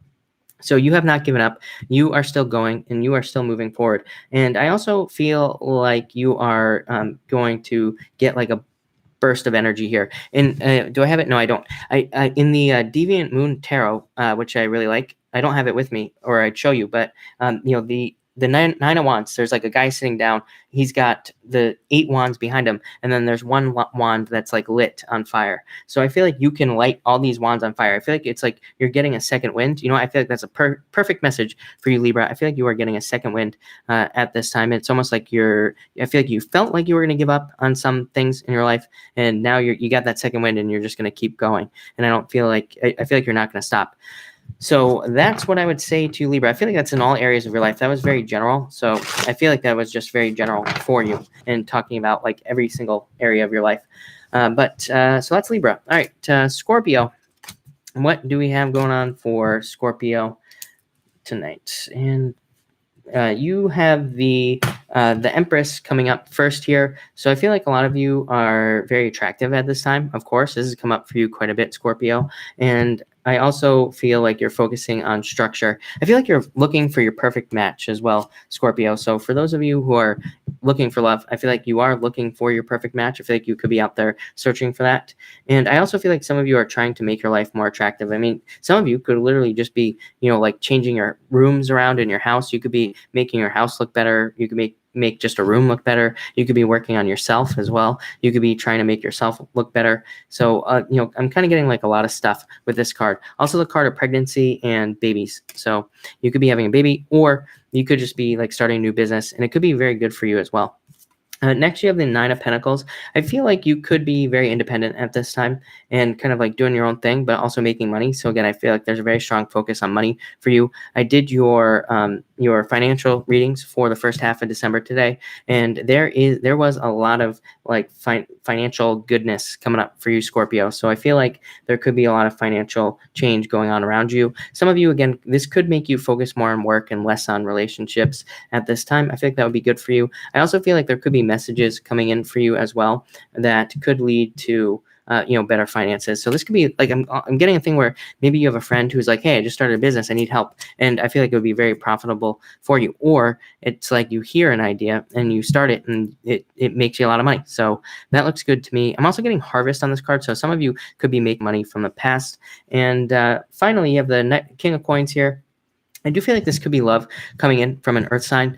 So you have not given up. You are still going, and you are still moving forward. And I also feel like you are going to get like a burst of energy here. And do I have it? No, I don't. I in the Deviant Moon Tarot, which I really like. I don't have it with me, or I'd show you. But the the nine of wands, there's like a guy sitting down. He's got the 8 wands behind him, and then there's one wand that's like lit on fire. So I feel like you can light all these wands on fire. I feel like it's like you're getting a second wind. I feel like that's a perfect message for you, Libra. I feel like you are getting a second wind at this time. It's almost like I feel like you felt like you were going to give up on some things in your life, and now you got that second wind, and you're just going to keep going. And I feel like you're not going to stop. So that's what I would say to Libra. I feel like that's in all areas of your life. That was very general. So I feel like that was just very general for you and talking about like every single area of your life. So that's Libra. All right, Scorpio. What do we have going on for Scorpio tonight? And you have the Empress coming up first here. So I feel like a lot of you are very attractive at this time. Of course, this has come up for you quite a bit, Scorpio. And I also feel like you're focusing on structure. I feel like you're looking for your perfect match as well, Scorpio. So for those of you who are looking for love, I feel like you are looking for your perfect match. I feel like you could be out there searching for that. And I also feel like some of you are trying to make your life more attractive. I mean, some of you could literally just be, like changing your rooms around in your house. You could be making your house look better. You could make just a room look better. You could be working on yourself as well. You could be trying to make yourself look better. So, I'm kind of getting like a lot of stuff with this card. Also the card of pregnancy and babies. So you could be having a baby, or you could just be like starting a new business, and it could be very good for you as well. Next, you have the Nine of Pentacles. I feel like you could be very independent at this time and kind of like doing your own thing, but also making money. So again, I feel like there's a very strong focus on money for you. I did your financial readings for the first half of December today, and there was a lot of like financial goodness coming up for you, Scorpio. So I feel like there could be a lot of financial change going on around you. Some of you, again, this could make you focus more on work and less on relationships at this time. I feel like that would be good for you. I also feel like there could be messages coming in for you as well that could lead to better finances. So this could be like I'm getting a thing where maybe you have a friend who's like, hey, I just started a business, I need help, and I feel like it would be very profitable for you. Or it's like you hear an idea and you start it, and it makes you a lot of money. So that looks good to me. I'm also getting harvest on this card, so some of you could be making money from the past. And finally, you have the King of Coins here. I do feel like this could be love coming in from an earth sign,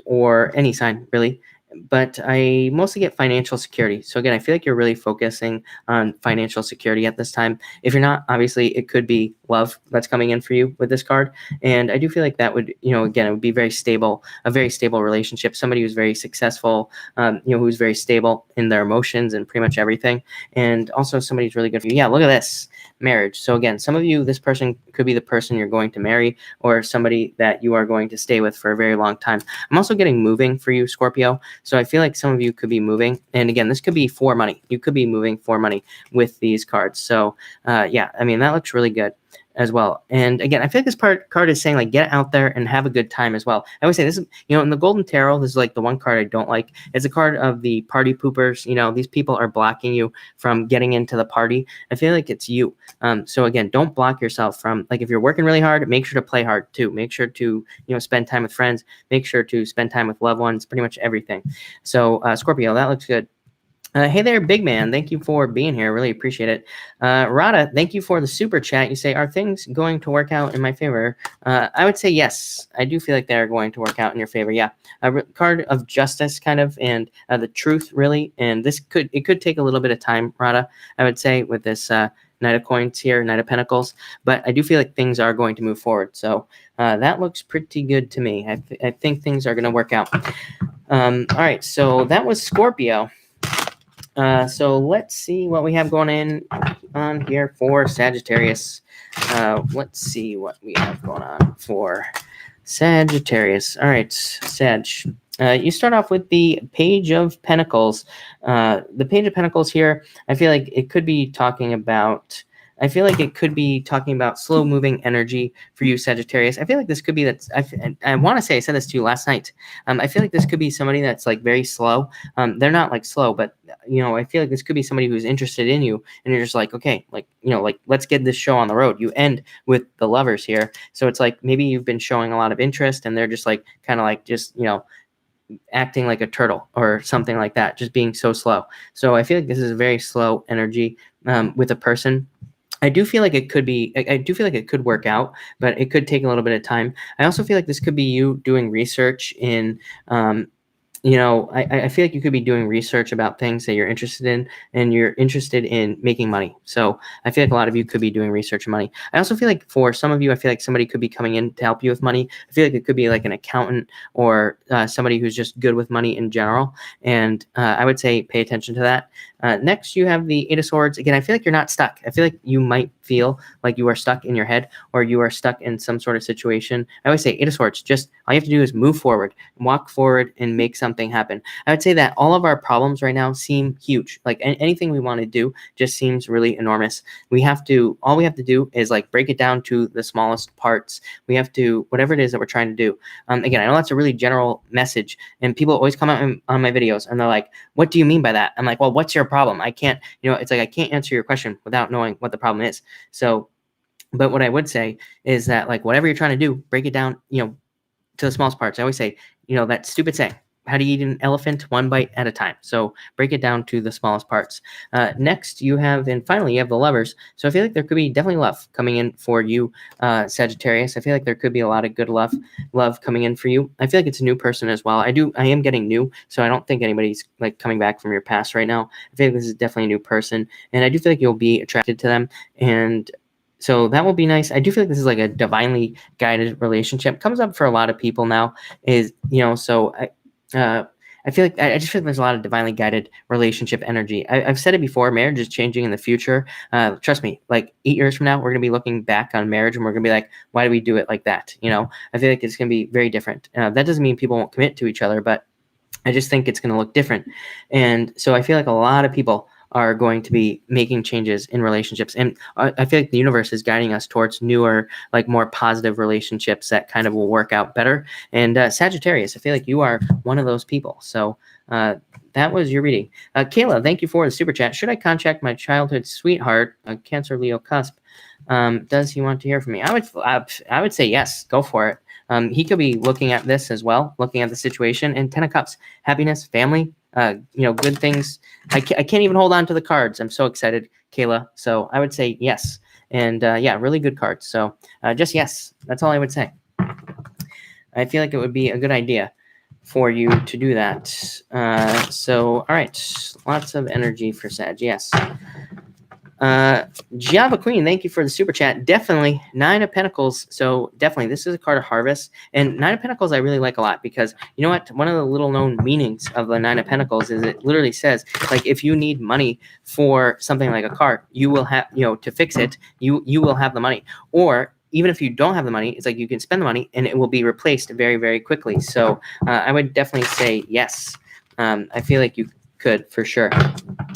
or any sign really. But I mostly get financial security. So again, I feel like you're really focusing on financial security at this time. If you're not, obviously it could be love that's coming in for you with this card. And I do feel like that would, again, it would be very stable, a very stable relationship. Somebody who's very successful, who's very stable in their emotions and pretty much everything. And also somebody who's really good for you. Yeah, look at this. Marriage. So again, some of you, this person could be the person you're going to marry, or somebody that you are going to stay with for a very long time. I'm also getting moving for you, Scorpio. So I feel like some of you could be moving. And again, this could be for money. You could be moving for money with these cards. So yeah, I mean, that looks really good as well. And again, I feel like this card is saying like get out there and have a good time as well. I always say this is, in the Golden Tarot, this is like the one card I don't like. It's a card of the party poopers. These people are blocking you from getting into the party. I feel like it's you. So again, don't block yourself from, like, if you're working really hard, make sure to play hard too. Make sure to, spend time with friends, make sure to spend time with loved ones, pretty much everything. So Scorpio, that looks good. Hey there, big man. Thank you for being here. Really appreciate it. Rada, thank you for the super chat. You say, are things going to work out in my favor? I would say yes. I do feel like they're going to work out in your favor. Yeah. A card of justice kind of, and the truth really. And it could take a little bit of time, Rada, I would say, with this Knight of Coins here, Knight of Pentacles. But I do feel like things are going to move forward. So that looks pretty good to me. I think things are going to work out. All right. So that was Scorpio. So let's see what we have going on here for Sagittarius. Let's see what we have going on for Sagittarius. All right, Sag. You start off with the Page of Pentacles. The Page of Pentacles here, I feel like it could be talking about slow moving energy for you, Sagittarius. I feel like this could be that. I want to say I said this to you last night. I feel like this could be somebody that's like very slow. They're not like slow, but I feel like this could be somebody who's interested in you, and you're just like, okay, like let's get this show on the road. You end with the Lovers here, so it's like maybe you've been showing a lot of interest, and they're just like kind of like just acting like a turtle or something like that, just being so slow. So I feel like this is a very slow energy with a person. I do feel like it could be, I do feel like it could work out, but it could take a little bit of time. I also feel like this could be you doing research in, I feel like you could be doing research about things that you're interested in, and you're interested in making money. So I feel like a lot of you could be doing research on money. I also feel like for some of you, I feel like somebody could be coming in to help you with money. I feel like it could be like an accountant or somebody who's just good with money in general. And I would say pay attention to that. Next, you have the Eight of Swords. Again, I feel like you're not stuck. I feel like you might feel like you are stuck in your head, or you are stuck in some sort of situation. I always say Eight of Swords, just all you have to do is move forward, walk forward, and make something happen. I would say that all of our problems right now seem huge. Like anything we want to do just seems really enormous. All we have to do is like break it down to the smallest parts. We have to, whatever it is that we're trying to do. Again, I know that's a really general message, and people always come out on my videos and they're like, what do you mean by that? I'm like, well, what's your problem? I can't, it's like, I can't answer your question without knowing what the problem is. So, but what I would say is that like, whatever you're trying to do, break it down, to the smallest parts. I always say, that stupid saying, how do you eat an elephant? One bite at a time. So break it down to the smallest parts. Next, finally, you have the Lovers. So I feel like there could be definitely love coming in for you, Sagittarius. I feel like there could be a lot of good love coming in for you. I feel like it's a new person as well. I am getting new, so I don't think anybody's like coming back from your past right now. I feel like this is definitely a new person, and I do feel like you'll be attracted to them, and so that will be nice. I do feel like this is like a divinely guided relationship. Comes up for a lot of people now. I feel like I just feel like there's a lot of divinely guided relationship energy. I've said it before, marriage is changing in the future. Trust me, like 8 years from now, we're going to be looking back on marriage and we're going to be like, why do we do it like that? I feel like it's going to be very different. That doesn't mean people won't commit to each other, but I just think it's going to look different. And so I feel like a lot of people are going to be making changes in relationships. And I feel like the universe is guiding us towards newer, like more positive relationships that kind of will work out better. And Sagittarius, I feel like you are one of those people. So that was your reading. Kayla, thank you for the super chat. Should I contact my childhood sweetheart, a Cancer Leo cusp? Does he want to hear from me? I would say yes, go for it. He could be looking at this as well, looking at the situation. And 10 of Cups, happiness, family, good things. I can't even hold on to the cards. I'm so excited, Kayla. So I would say yes. And really good cards. So just yes. That's all I would say. I feel like it would be a good idea for you to do that. All right. Lots of energy for Sag. Yes. Java Queen, thank you for the super chat. Definitely 9 of Pentacles. So definitely this is a card of harvest, and 9 of Pentacles I really like a lot, because you know what, one of the little known meanings of the 9 of Pentacles is it literally says, like, if you need money for something like a car, you will have, to fix it, you will have the money. Or even if you don't have the money, it's like you can spend the money and it will be replaced very, very quickly. So I would definitely say yes. I feel like you could for sure.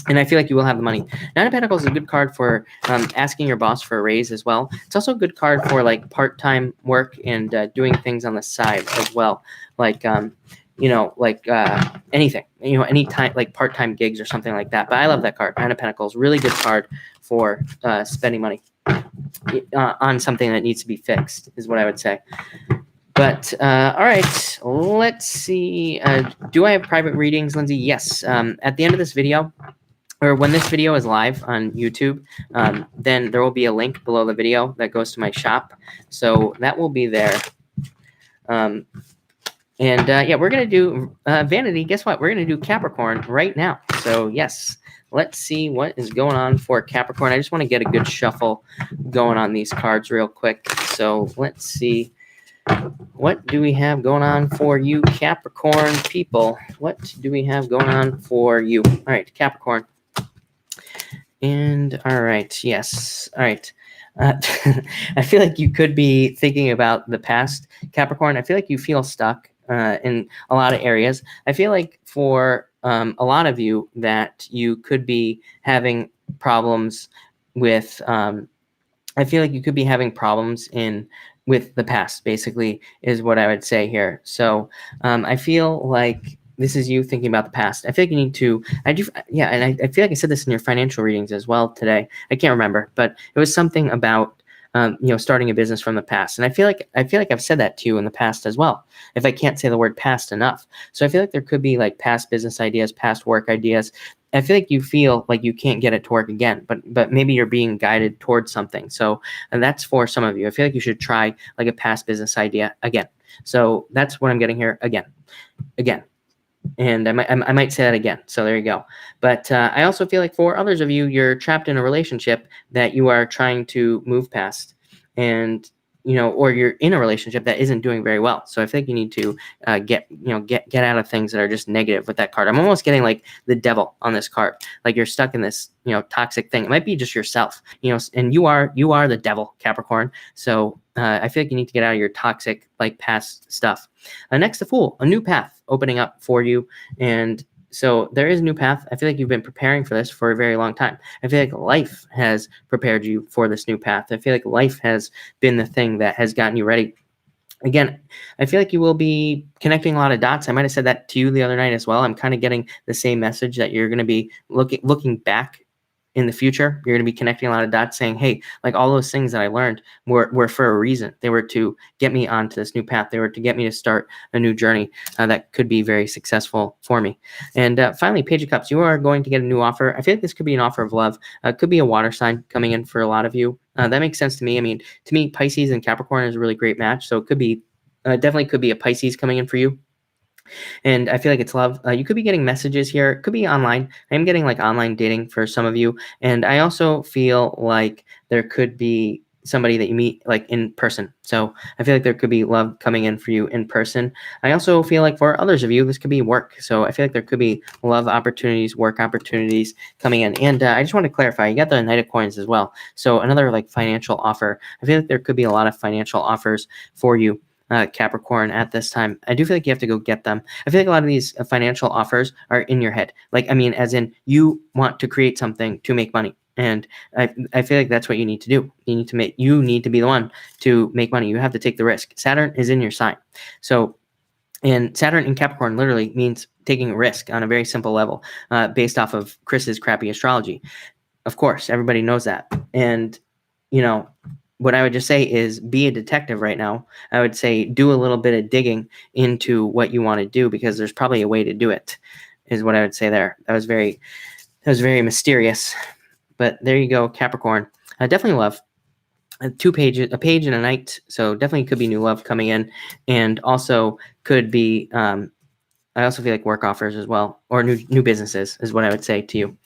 And I feel like you will have the money. 9 of Pentacles is a good card for asking your boss for a raise as well. It's also a good card for like part-time work and doing things on the side as well. Like, anything, any time, like part-time gigs or something like that. But I love that card. 9 of Pentacles, really good card for spending money on something that needs to be fixed is what I would say. But all right, let's see. Do I have private readings, Lindsay? Yes. At the end of this video, or when this video is live on YouTube, then there will be a link below the video that goes to my shop. So that will be there. We're going to do Vanity. Guess what? We're going to do Capricorn right now. So yes, let's see what is going on for Capricorn. I just want to get a good shuffle going on these cards real quick. So let's see. What do we have going on for you, Capricorn people? What do we have going on for you? All right, Capricorn. And all right, yes. All right. I feel like you could be thinking about the past, Capricorn. I feel like you feel stuck in a lot of areas. I feel like for a lot of you that you could be having problems with, I feel like you could be having problems with the past, basically, is what I would say here. So I feel like this is you thinking about the past. I feel like you need to, I feel like I said this in your financial readings as well today. I can't remember, but it was something about starting a business from the past. And I feel like I've said that to you in the past as well, if I can't say the word past enough. So I feel like there could be like past business ideas, past work ideas. I feel like you feel like you can't get it to work again, but maybe you're being guided towards something. So, and that's for some of you. I feel like you should try like a past business idea again. So that's what I'm getting here again. And I might say that again. So there you go. But I also feel like for others of you, you're trapped in a relationship that you are trying to move past, and or you're in a relationship that isn't doing very well. So I think you need to get out of things that are just negative with that card. I'm almost getting like the devil on this card. Like you're stuck in this toxic thing. It might be just yourself. And you are the devil, Capricorn. So I feel like you need to get out of your toxic like past stuff. Next, the Fool, a new path opening up for you. And so there is a new path. I feel like you've been preparing for this for a very long time. I feel like life has prepared you for this new path. I feel like life has been the thing that has gotten you ready. Again, I feel like you will be connecting a lot of dots. I might have said that to you the other night as well. I'm kind of getting the same message that you're going to be looking back in the future. You're going to be connecting a lot of dots saying, hey, like all those things that I learned were for a reason. They were to get me onto this new path. They were to get me to start a new journey that could be very successful for me. And finally, Page of Cups, you are going to get a new offer. I feel like this could be an offer of love. It could be a water sign coming in for a lot of you. That makes sense to me. I mean, to me, Pisces and Capricorn is a really great match. So it could be, definitely could be a Pisces coming in for you. And I feel like it's love. You could be getting messages here. It could be online. I'm getting like online dating for some of you. And I also feel like there could be somebody that you meet like in person. So I feel like there could be love coming in for you in person. I also feel like for others of you, this could be work. So I feel like there could be love opportunities, work opportunities coming in. And I just want to clarify, you got the Knight of Coins as well. So another like financial offer. I feel like there could be a lot of financial offers for you. Capricorn at this time. I do feel like you have to go get them. I feel like a lot of these financial offers are in your head. Like, I mean, as in you want to create something to make money. And I feel like that's what you need to do. You need to be the one to make money. You have to take the risk. Saturn is in your sign. So, and Saturn in Capricorn literally means taking a risk on a very simple level based off of Chris's crappy astrology. Of course, everybody knows that. And, what I would just say is be a detective right now. I would say do a little bit of digging into what you want to do because there's probably a way to do it, is what I would say there. That was very mysterious. But there you go, Capricorn. Definitely love. A page and a knight. So definitely could be new love coming in. And also could be I also feel like work offers as well, or new businesses is what I would say to you.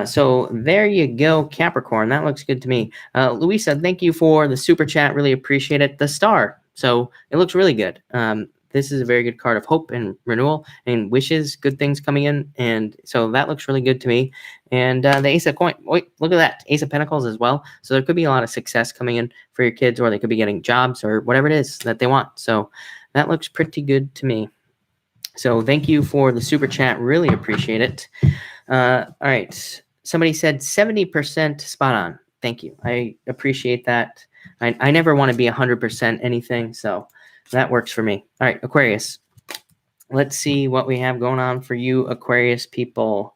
So there you go, Capricorn. That looks good to me. Louisa, thank you for the super chat. Really appreciate it. The star. So it looks really good. This is a very good card of hope and renewal and wishes, good things coming in. And so that looks really good to me. And the Ace of Coin. Wait, look at that. Ace of Pentacles as well. So there could be a lot of success coming in for your kids, or they could be getting jobs or whatever it is that they want. So that looks pretty good to me. So thank you for the super chat. Really appreciate it. All right. Somebody said 70% spot on. Thank you. I appreciate that. I never want to be 100% anything, so that works for me. All right, Aquarius. Let's see what we have going on for you, Aquarius people,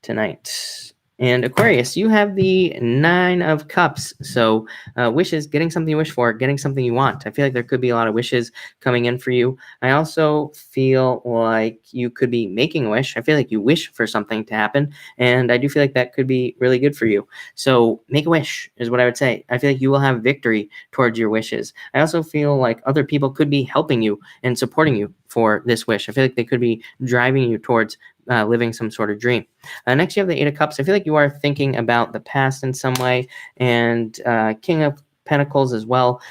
tonight. And Aquarius, you have the 9 of Cups. So wishes, getting something you wish for, getting something you want. I feel like there could be a lot of wishes coming in for you. I also feel like you could be making a wish. I feel like you wish for something to happen. And I do feel like that could be really good for you. So make a wish is what I would say. I feel like you will have victory towards your wishes. I also feel like other people could be helping you and supporting you for this wish. I feel like they could be driving you towards living some sort of dream. Next, you have the 8 of Cups. I feel like you are thinking about the past in some way, and King of Pentacles as well.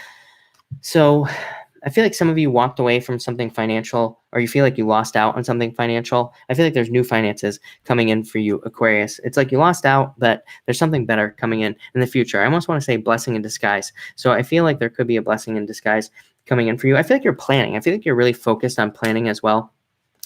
So I feel like some of you walked away from something financial, or you feel like you lost out on something financial. I feel like there's new finances coming in for you, Aquarius. It's like you lost out, but there's something better coming in the future. I almost want to say blessing in disguise. So I feel like there could be a blessing in disguise coming in for you. I feel like you're planning. I feel like you're really focused on planning as well.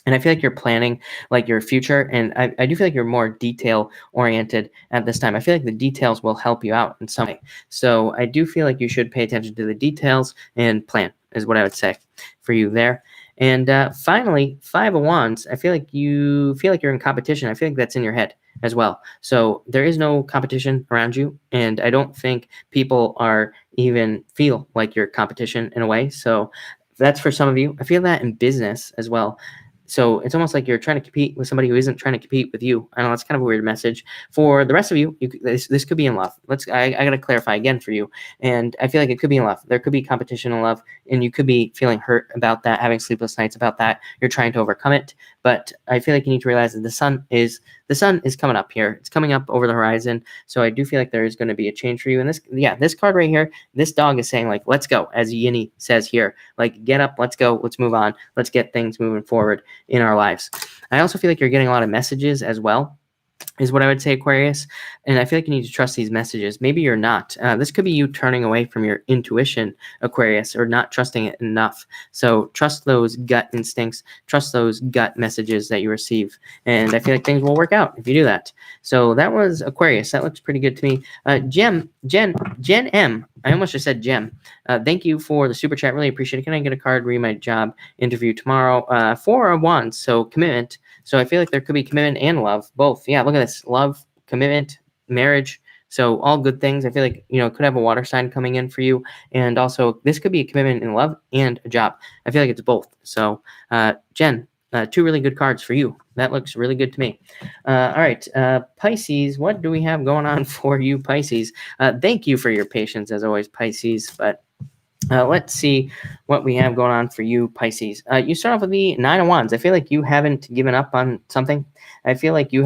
And I feel like you're planning like your future. And I do feel like you're more detail oriented at this time. I feel like the details will help you out in some way. So I do feel like you should pay attention to the details and plan is what I would say for you there. And finally, 5 of Wands. I feel like you're in competition. I feel like that's in your head as well. So there is no competition around you. And I don't think people are even feel like you're competition in a way. So that's for some of you. I feel that in business as well. So it's almost like you're trying to compete with somebody who isn't trying to compete with you. I know that's kind of a weird message. For the rest of you, this could be in love. I got to clarify again for you. And I feel like it could be in love. There could be competition in love, and you could be feeling hurt about that, having sleepless nights about that. You're trying to overcome it. But I feel like you need to realize that the sun is coming up here. It's coming up over the horizon. So I do feel like there is going to be a change for you. And this card right here, this dog is saying like, let's go, as Yinny says here, like, get up, let's go, let's move on, let's get things moving forward in our lives. I also feel like you're getting a lot of messages as well, is what I would say, Aquarius. And I feel like you need to trust these messages. Maybe you're not. This could be you turning away from your intuition, Aquarius, or not trusting it enough. So trust those gut instincts, trust those gut messages that you receive. And I feel like things will work out if you do that. So that was Aquarius. That looks pretty good to me. Jen M. I almost just said Gem. Thank you for the super chat. Really appreciate it. Can I get a card? Read my job interview tomorrow. 4 of Wands. So commitment. So I feel like there could be commitment and love, both. Yeah, look at this. Love, commitment, marriage. So all good things. I feel like, could have a water sign coming in for you. And also, this could be a commitment in love and a job. I feel like it's both. So, Jen, 2 really good cards for you. That looks really good to me. All right, Pisces, what do we have going on for you, Pisces? Thank you for your patience, as always, Pisces. But let's see what we have going on for you, Pisces. You start off with the 9 of Wands. I feel like you haven't given up on something. I feel like you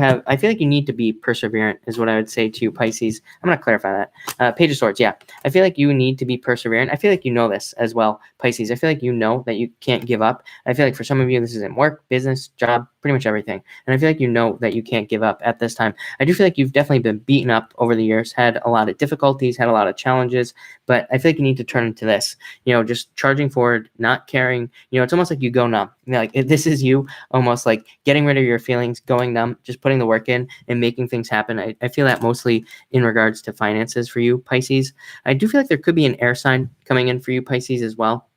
need to be perseverant, is what I would say to you, Pisces. I'm going to clarify that. Page of Swords, yeah. I feel like you need to be perseverant. I feel like you know this as well, Pisces. I feel like you know that you can't give up. I feel like for some of you, this is in work, business, job, pretty much everything. And I feel like you know that you can't give up at this time. I do feel like you've definitely been beaten up over the years, had a lot of difficulties, had a lot of challenges, but I feel like you need to turn into this, just charging forward, not caring. It's almost like you go numb. Like this is you almost like getting rid of your feelings, going numb, just putting the work in and making things happen. I feel that mostly in regards to finances for you, Pisces. I do feel like there could be an air sign coming in for you, Pisces, as well.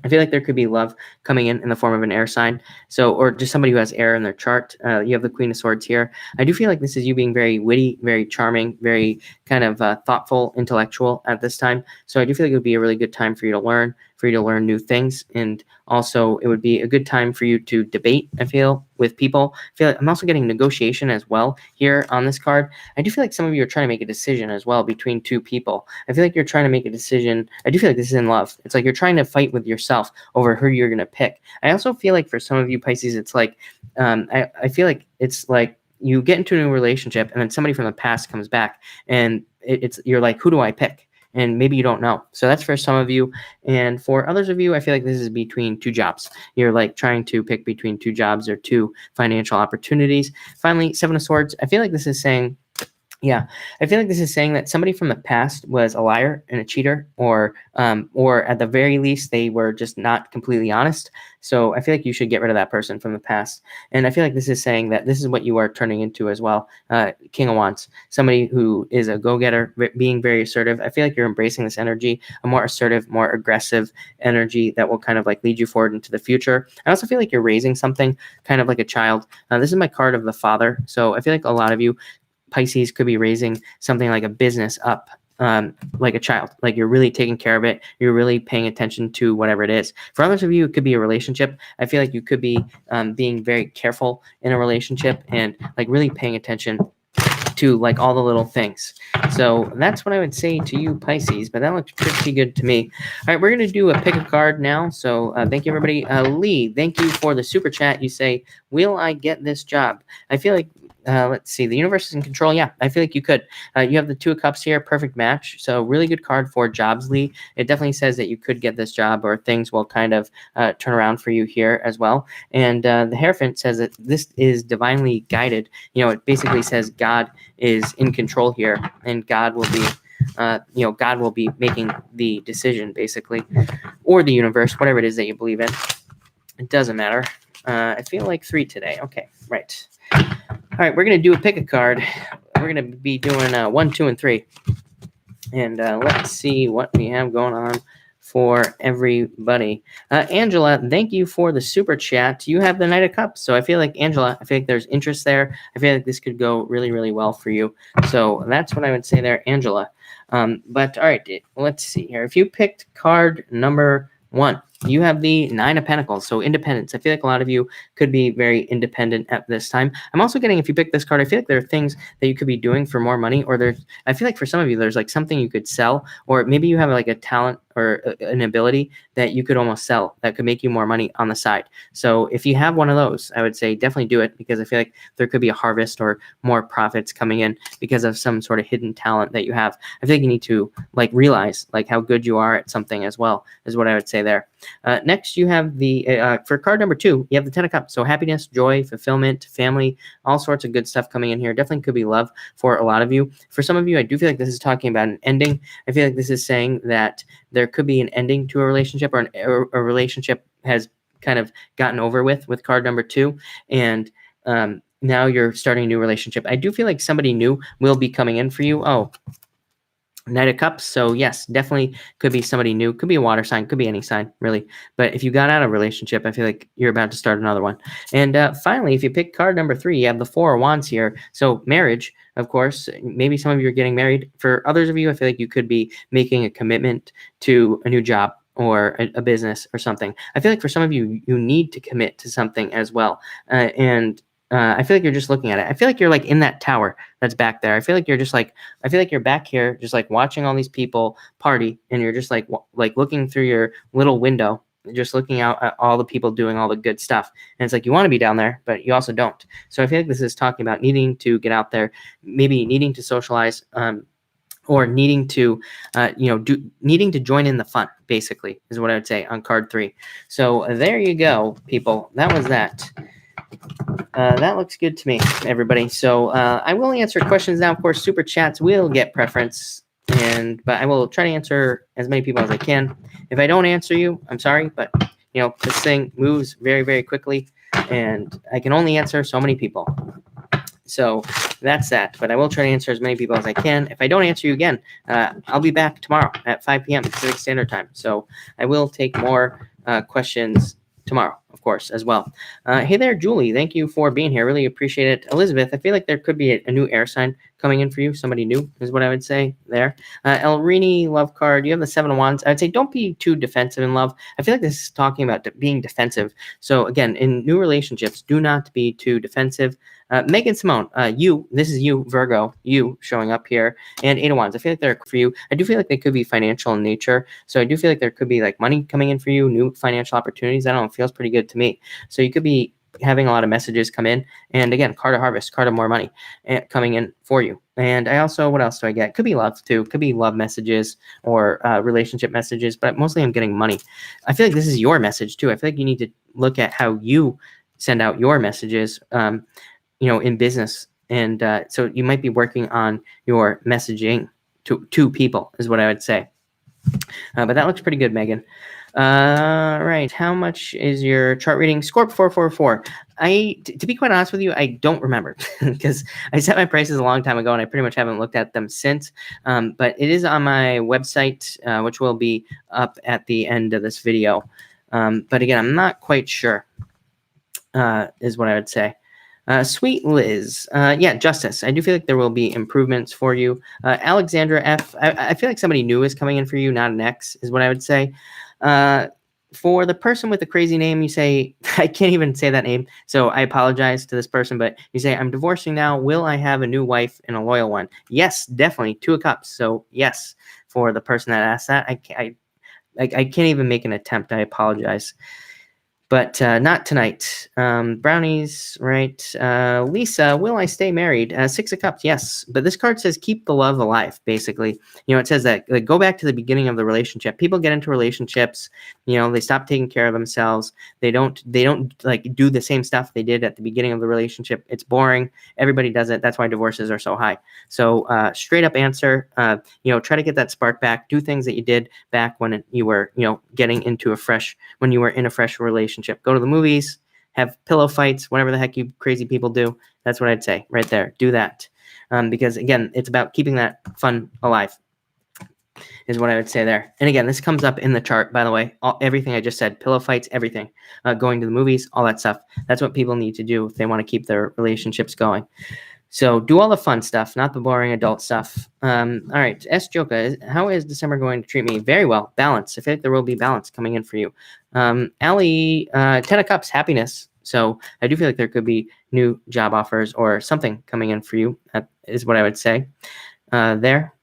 I feel like there could be love coming in the form of an air sign. So, or just somebody who has air in their chart. You have the Queen of Swords here. I do feel like this is you being very witty, very charming, very kind of thoughtful, intellectual at this time. So I do feel like it would be a really good time for you to learn new things. And also it would be a good time for you to debate, I feel, with people. I feel like I'm also getting negotiation as well here on this card. I do feel like some of you are trying to make a decision as well between 2 people. I feel like you're trying to make a decision. I do feel like this is in love. It's like you're trying to fight with yourself over who you're going to pick. I also feel like for some of you, Pisces, it's like, I feel like it's like you get into a new relationship and then somebody from the past comes back and you're like, who do I pick? And maybe you don't know. So that's for some of you. And for others of you, I feel like this is between 2 jobs. You're like trying to pick between 2 jobs or 2 financial opportunities. Finally, 7 of Swords. I feel like this is saying, that somebody from the past was a liar and a cheater, or at the very least, they were just not completely honest. So I feel like you should get rid of that person from the past. And I feel like this is saying that this is what you are turning into as well. King of Wands, somebody who is a go-getter, being very assertive. I feel like you're embracing this energy, a more assertive, more aggressive energy that will kind of like lead you forward into the future. I also feel like you're raising something kind of like a child. This is my card of the father. So I feel like a lot of you, Pisces, could be raising something like a business up, like a child. Like you're really taking care of it. You're really paying attention to whatever it is. For others of you, it could be a relationship. I feel like you could be being very careful in a relationship and like really paying attention to like all the little things. So that's what I would say to you, Pisces, but that looks pretty good to me. All right, we're going to do a pick a card now. So thank you, everybody. Lee, thank you for the super chat. You say, will I get this job? I feel like let's see. The universe is in control. Yeah, I feel like you could. You have the 2 of Cups here. Perfect match. So really good card for jobs, Lee. It definitely says that you could get this job or things will kind of turn around for you here as well. And the Hierophant says that this is divinely guided. It basically says God is in control here and God will be God will be making the decision, basically, or the universe, whatever it is that you believe in. It doesn't matter. I feel like 3 today. Okay, right. All right, we're going to do a pick a card. We're going to be doing 1, 2, and 3. And let's see what we have going on for everybody. Angela, thank you for the super chat. You have the Knight of Cups. So I feel like, Angela, there's interest there. I feel like this could go really, really well for you. So that's what I would say there, Angela. But all right, let's see here. If you picked card number 1, you have the 9 of Pentacles, so independence. I feel like a lot of you could be very independent at this time. I'm also getting, if you pick this card, I feel like there are things that you could be doing for more money, or I feel like for some of you, there's like something you could sell, or maybe you have like a talent or an ability that you could almost sell that could make you more money on the side. So if you have one of those, I would say definitely do it, because I feel like there could be a harvest or more profits coming in because of some sort of hidden talent that you have. I feel like you need to like realize like how good you are at something as well, is what I would say there. Next, you have the for card number 2, you have the 10 of Cups. So happiness, joy, fulfillment, family, all sorts of good stuff coming in here. Definitely could be love for a lot of you. For some of you, I do feel like this is talking about an ending. I feel like this is saying that there could be an ending to a relationship, or a relationship has kind of gotten over with card number 2, and now you're starting a new relationship. I do feel like somebody new will be coming in for you. Oh, Knight of Cups. So yes, definitely could be somebody new. Could be a water sign. Could be any sign, really. But if you got out of a relationship, I feel like you're about to start another one. And finally, if you pick card number 3, you have the 4 of Wands here. So marriage, of course. Maybe some of you are getting married. For others of you, I feel like you could be making a commitment to a new job or a business or something. I feel like for some of you, you need to commit to something as well. I feel like you're just looking at it. I feel like you're like in that tower that's back there. I feel like you're just like, I feel like you're back here just like watching all these people party, and you're just like looking through your little window, just looking out at all the people doing all the good stuff. And it's like, you want to be down there, but you also don't. So I feel like this is talking about needing to get out there, maybe needing to socialize, or needing to, needing to join in the fun, basically, is what I would say on card 3. So there you go, people. That was that. That looks good to me, everybody. So I will answer questions now. Of course, super chats will get preference, but I will try to answer as many people as I can. If I don't answer you, I'm sorry, but this thing moves very, very quickly, and I can only answer so many people. So that's that. But I will try to answer as many people as I can. If I don't answer you again, I'll be back tomorrow at 5 p.m. Pacific Standard Time. So I will take more questions tomorrow, of course, as well. Hey there, Julie. Thank you for being here. Really appreciate it. Elizabeth, I feel like there could be a new air sign coming in for you. Somebody new is what I would say there. Elrini, love card. You have the 7 of Wands. I would say don't be too defensive in love. I feel like this is talking about being defensive. So again, in new relationships, do not be too defensive. Megan Simone, this is you, Virgo, you showing up here, and 8 of Wands. I feel like they're for you. I do feel like they could be financial in nature. So I do feel like there could be like money coming in for you, new financial opportunities. I don't know, it feels pretty good to me. So you could be having a lot of messages come in. And again, card of harvest, card of more money coming in for you. And I also, what else do I get? Could be love too. Could be love messages or relationship messages, but mostly I'm getting money. I feel like this is your message too. I feel like you need to look at how you send out your messages, in business. And so you might be working on your messaging to people is what I would say. But that looks pretty good, Megan. Right. How much is your chart reading? Scorp 444. To be quite honest with you, I don't remember because I set my prices a long time ago and I pretty much haven't looked at them since. But it is on my website, which will be up at the end of this video. But again, I'm not quite sure, is what I would say. Sweet Liz. Justice. I do feel like there will be improvements for you. Alexandra F. I feel like somebody new is coming in for you, not an X, is what I would say. For the person with the crazy name, you say, I can't even say that name, so I apologize to this person, but you say, I'm divorcing now. Will I have a new wife and a loyal one? Yes, definitely. 2 of Cups. So yes, for the person that asked that, I can't even make an attempt. I apologize. But not tonight. Brownies, right? Lisa, will I stay married? 6 of Cups, yes. But this card says keep the love alive, basically. It says that go back to the beginning of the relationship. People get into relationships, they stop taking care of themselves. They don't like do the same stuff they did at the beginning of the relationship. It's boring. Everybody does it. That's why divorces are so high. So straight up answer, try to get that spark back. Do things that you did back when you were, getting into when you were in a fresh relationship. Go to the movies, have pillow fights, whatever the heck you crazy people do. That's what I'd say right there. Do that. Because again, it's about keeping that fun alive is what I would say there. And again, this comes up in the chart, by the way, everything I just said, pillow fights, everything, going to the movies, all that stuff. That's what people need to do if they want to keep their relationships going. So do all the fun stuff, not the boring adult stuff. All right, S. Joka, how is December going to treat me? Very well, balance. I feel like there will be balance coming in for you. Allie, 10 of Cups, happiness. So I do feel like there could be new job offers or something coming in for you. That is what I would say there.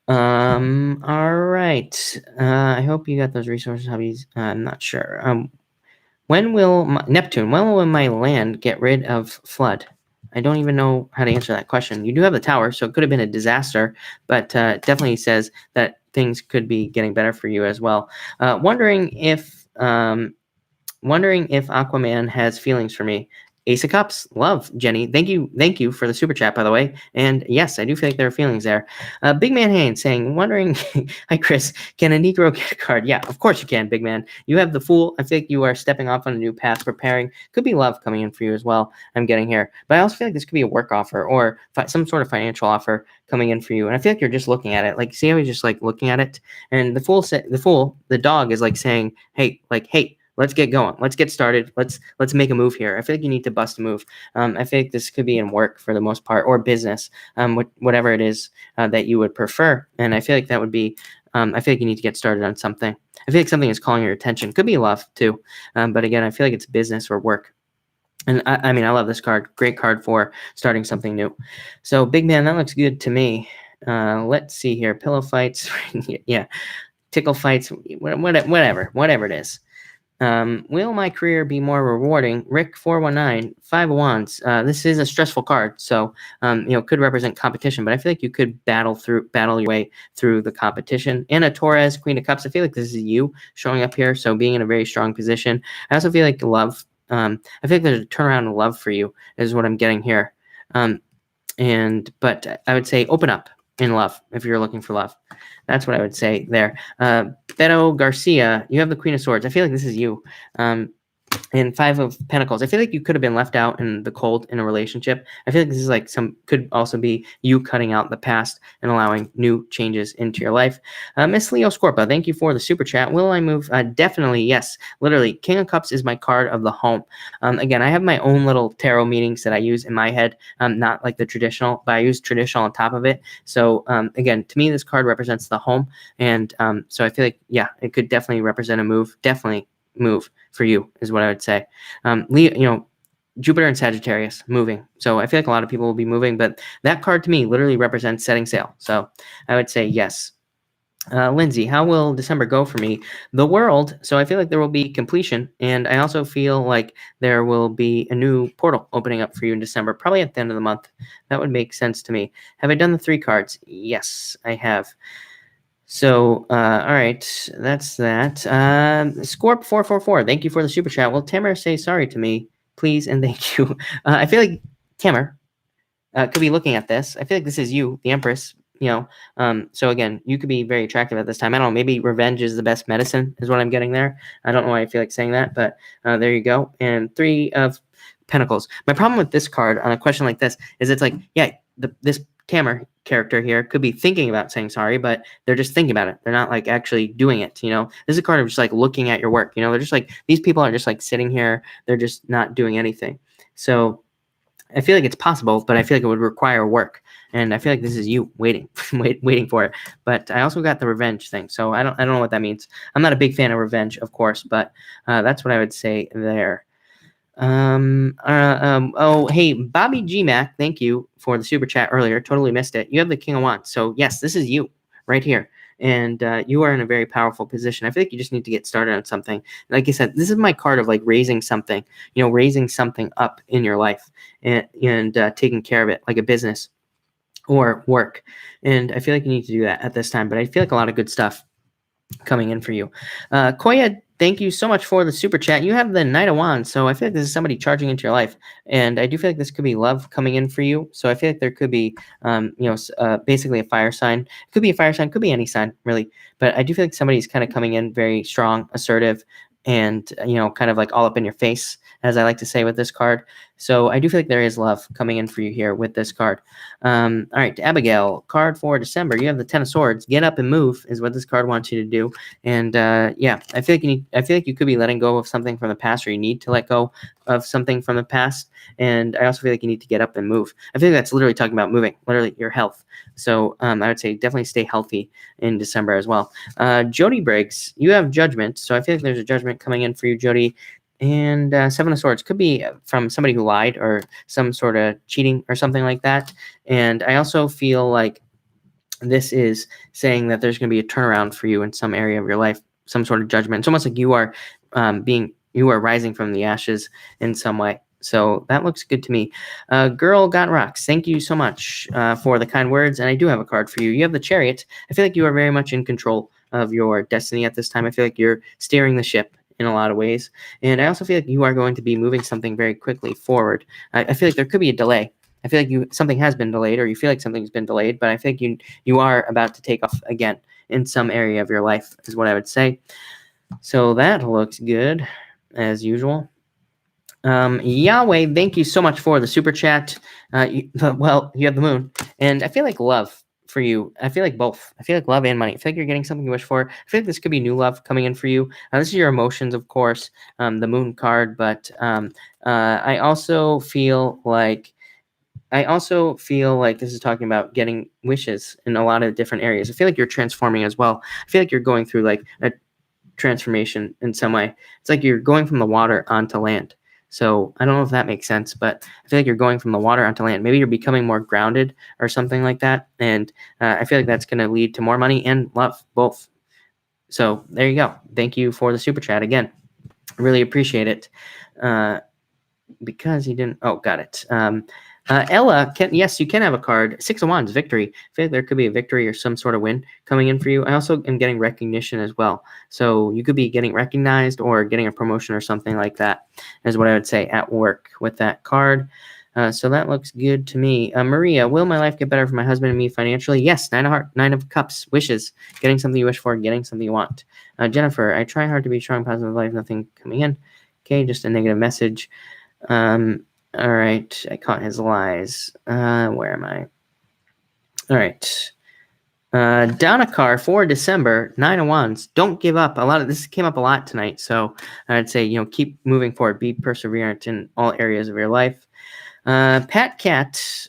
All right. I hope you got those resources, hobbies. I'm not sure. When will Neptune, when will my land get rid of flood? I don't even know how to answer that question. You do have the tower, so it could have been a disaster, but definitely says that things could be getting better for you as well. Wondering if Aquaman has feelings for me. Ace of Cups, love, Jenny. Thank you for the super chat, by the way. And yes, I do feel like there are feelings there. Big Man Haynes saying, wondering, hi Chris, can a Negro get a card? Yeah, of course you can, Big Man. You have the Fool. I feel like you are stepping off on a new path, preparing. Could be love coming in for you as well. I'm getting here, but I also feel like this could be a work offer or some sort of financial offer coming in for you. And I feel like you're just looking at it, like see how he's just like looking at it, and the dog is like saying, hey. Let's get going. Let's get started. Let's make a move here. I feel like you need to bust a move. I feel like this could be in work for the most part or business, whatever it is that you would prefer. And I feel like that would be, I feel like you need to get started on something. I feel like something is calling your attention. Could be love too. But again, I feel like it's business or work. And I mean, I love this card. Great card for starting something new. So Big Man, that looks good to me. Let's see here. Pillow fights. Yeah. Tickle fights. Whatever it is. Will my career be more rewarding? Rick 419, 5 of Wands. This is a stressful card, so could represent competition, but I feel like you could battle your way through the competition. Anna Torres, Queen of Cups. I feel like this is you showing up here, so being in a very strong position. I also feel like love. I feel like there's a turnaround of love for you, is what I'm getting here. But I would say open up in love if you're looking for love. That's what I would say there. Beto Garcia, you have the Queen of Swords. I feel like this is you. And 5 of Pentacles. I feel like you could have been left out in the cold in a relationship. I feel like this is like could also be you cutting out the past and allowing new changes into your life. Miss Leo Scorpa, thank you for the super chat. Will I move? Definitely, yes. Literally, King of Cups is my card of the home. Again, I have my own little tarot meanings that I use in my head, not like the traditional, but I use traditional on top of it. So again, to me, this card represents the home. And so I feel like, yeah, it could definitely represent a move. Definitely move for you is what I would say. Leo, Jupiter and Sagittarius moving. So I feel like a lot of people will be moving, but that card to me literally represents setting sail. So I would say yes. Lindsay, how will December go for me? The world. So I feel like there will be completion, and I also feel like there will be a new portal opening up for you in December, probably at the end of the month. That would make sense to me. Have I done the 3 cards? Yes, I have. So, all right, that's that. Scorp 444, thank you for the super chat. Will Tamer say sorry to me, please, and thank you. I feel like Tamer could be looking at this. I feel like this is you, the Empress. So again, you could be very attractive at this time. I don't know. Maybe revenge is the best medicine, is what I'm getting there. I don't know why I feel like saying that, but there you go. And 3 of Pentacles. My problem with this card on a question like this is it's like, yeah, this Tamer character here could be thinking about saying sorry, but they're just thinking about it. They're not like actually doing it. This is a card of just like looking at your work. They're just like, these people are just like sitting here. They're just not doing anything. So I feel like it's possible, but I feel like it would require work. And I feel like this is you waiting for it. But I also got the revenge thing. So I don't know what that means. I'm not a big fan of revenge, of course, but that's what I would say there. Hey, Bobby G Mac, thank you for the super chat earlier. Totally missed it. You have the King of Wands. So yes, this is you right here. And you are in a very powerful position. I feel like you just need to get started on something. Like I said, this is my card of like raising something, raising something up in your life and taking care of it like a business or work. And I feel like you need to do that at this time. But I feel like a lot of good stuff coming in for you. Koya, thank you so much for the super chat. You have the Knight of Wands, so I feel like this is somebody charging into your life, and I do feel like this could be love coming in for you. So I feel like there could be, basically a fire sign. It could be a fire sign, could be any sign really, but I do feel like somebody's kind of coming in very strong, assertive, and, kind of like all up in your face, as I like to say with this card. So I do feel like there is love coming in for you here with this card. All right, Abigail, card for December. You have the Ten of Swords. Get up and move is what this card wants you to do. And yeah, I feel like you could be letting go of something from the past, or you need to let go of something from the past. And I also feel like you need to get up and move. I feel like that's literally talking about moving, literally your health. So I would say definitely stay healthy in December as well. Jody Briggs, you have Judgment. So I feel like there's a judgment coming in for you, Jody. And Seven of Swords could be from somebody who lied or some sort of cheating or something like that. And I also feel like this is saying that there's going to be a turnaround for you in some area of your life, some sort of judgment. It's almost like you are rising from the ashes in some way. So that looks good to me. Girl Got Rocks, thank you so much for the kind words. And I do have a card for you. You have the Chariot. I feel like you are very much in control of your destiny at this time. I feel like you're steering the ship in a lot of ways. And I also feel like you are going to be moving something very quickly forward. I feel like there could be a delay. I feel like something has been delayed, or you feel like something's been delayed, but I think you are about to take off again in some area of your life is what I would say. So that looks good as usual. Yahweh, thank you so much for the super chat. You have the moon, and I feel like love for you. I feel like both. I feel like love and money. I feel like you're getting something you wish for. I feel like this could be new love coming in for you. This is your emotions, of course, the moon card, but I also feel like this is talking about getting wishes in a lot of different areas. I feel like you're transforming as well. I feel like you're going through like a transformation in some way. It's like you're going from the water onto land. So I don't know if that makes sense, but I feel like you're going from the water onto land. Maybe you're becoming more grounded or something like that. And I feel like that's going to lead to more money and love, both. So there you go. Thank you for the super chat again. Really appreciate it. Because he didn't. Oh, got it. Ella, yes, you can have a card. Six of Wands, victory. I feel like there could be a victory or some sort of win coming in for you. I also am getting recognition as well. So you could be getting recognized or getting a promotion or something like that is what I would say at work with that card. So that looks good to me. Maria, will my life get better for my husband and me financially? Yes, Nine of Cups, wishes, getting something you wish for, getting something you want. Jennifer, I try hard to be strong, positive life, nothing coming in. Okay, just a negative message. All right, I caught his lies. Where am I? All right. Donakar for December, 9 of Wands. Don't give up. This came up a lot tonight, so I'd say, keep moving forward. Be perseverant in all areas of your life. Pat Cat,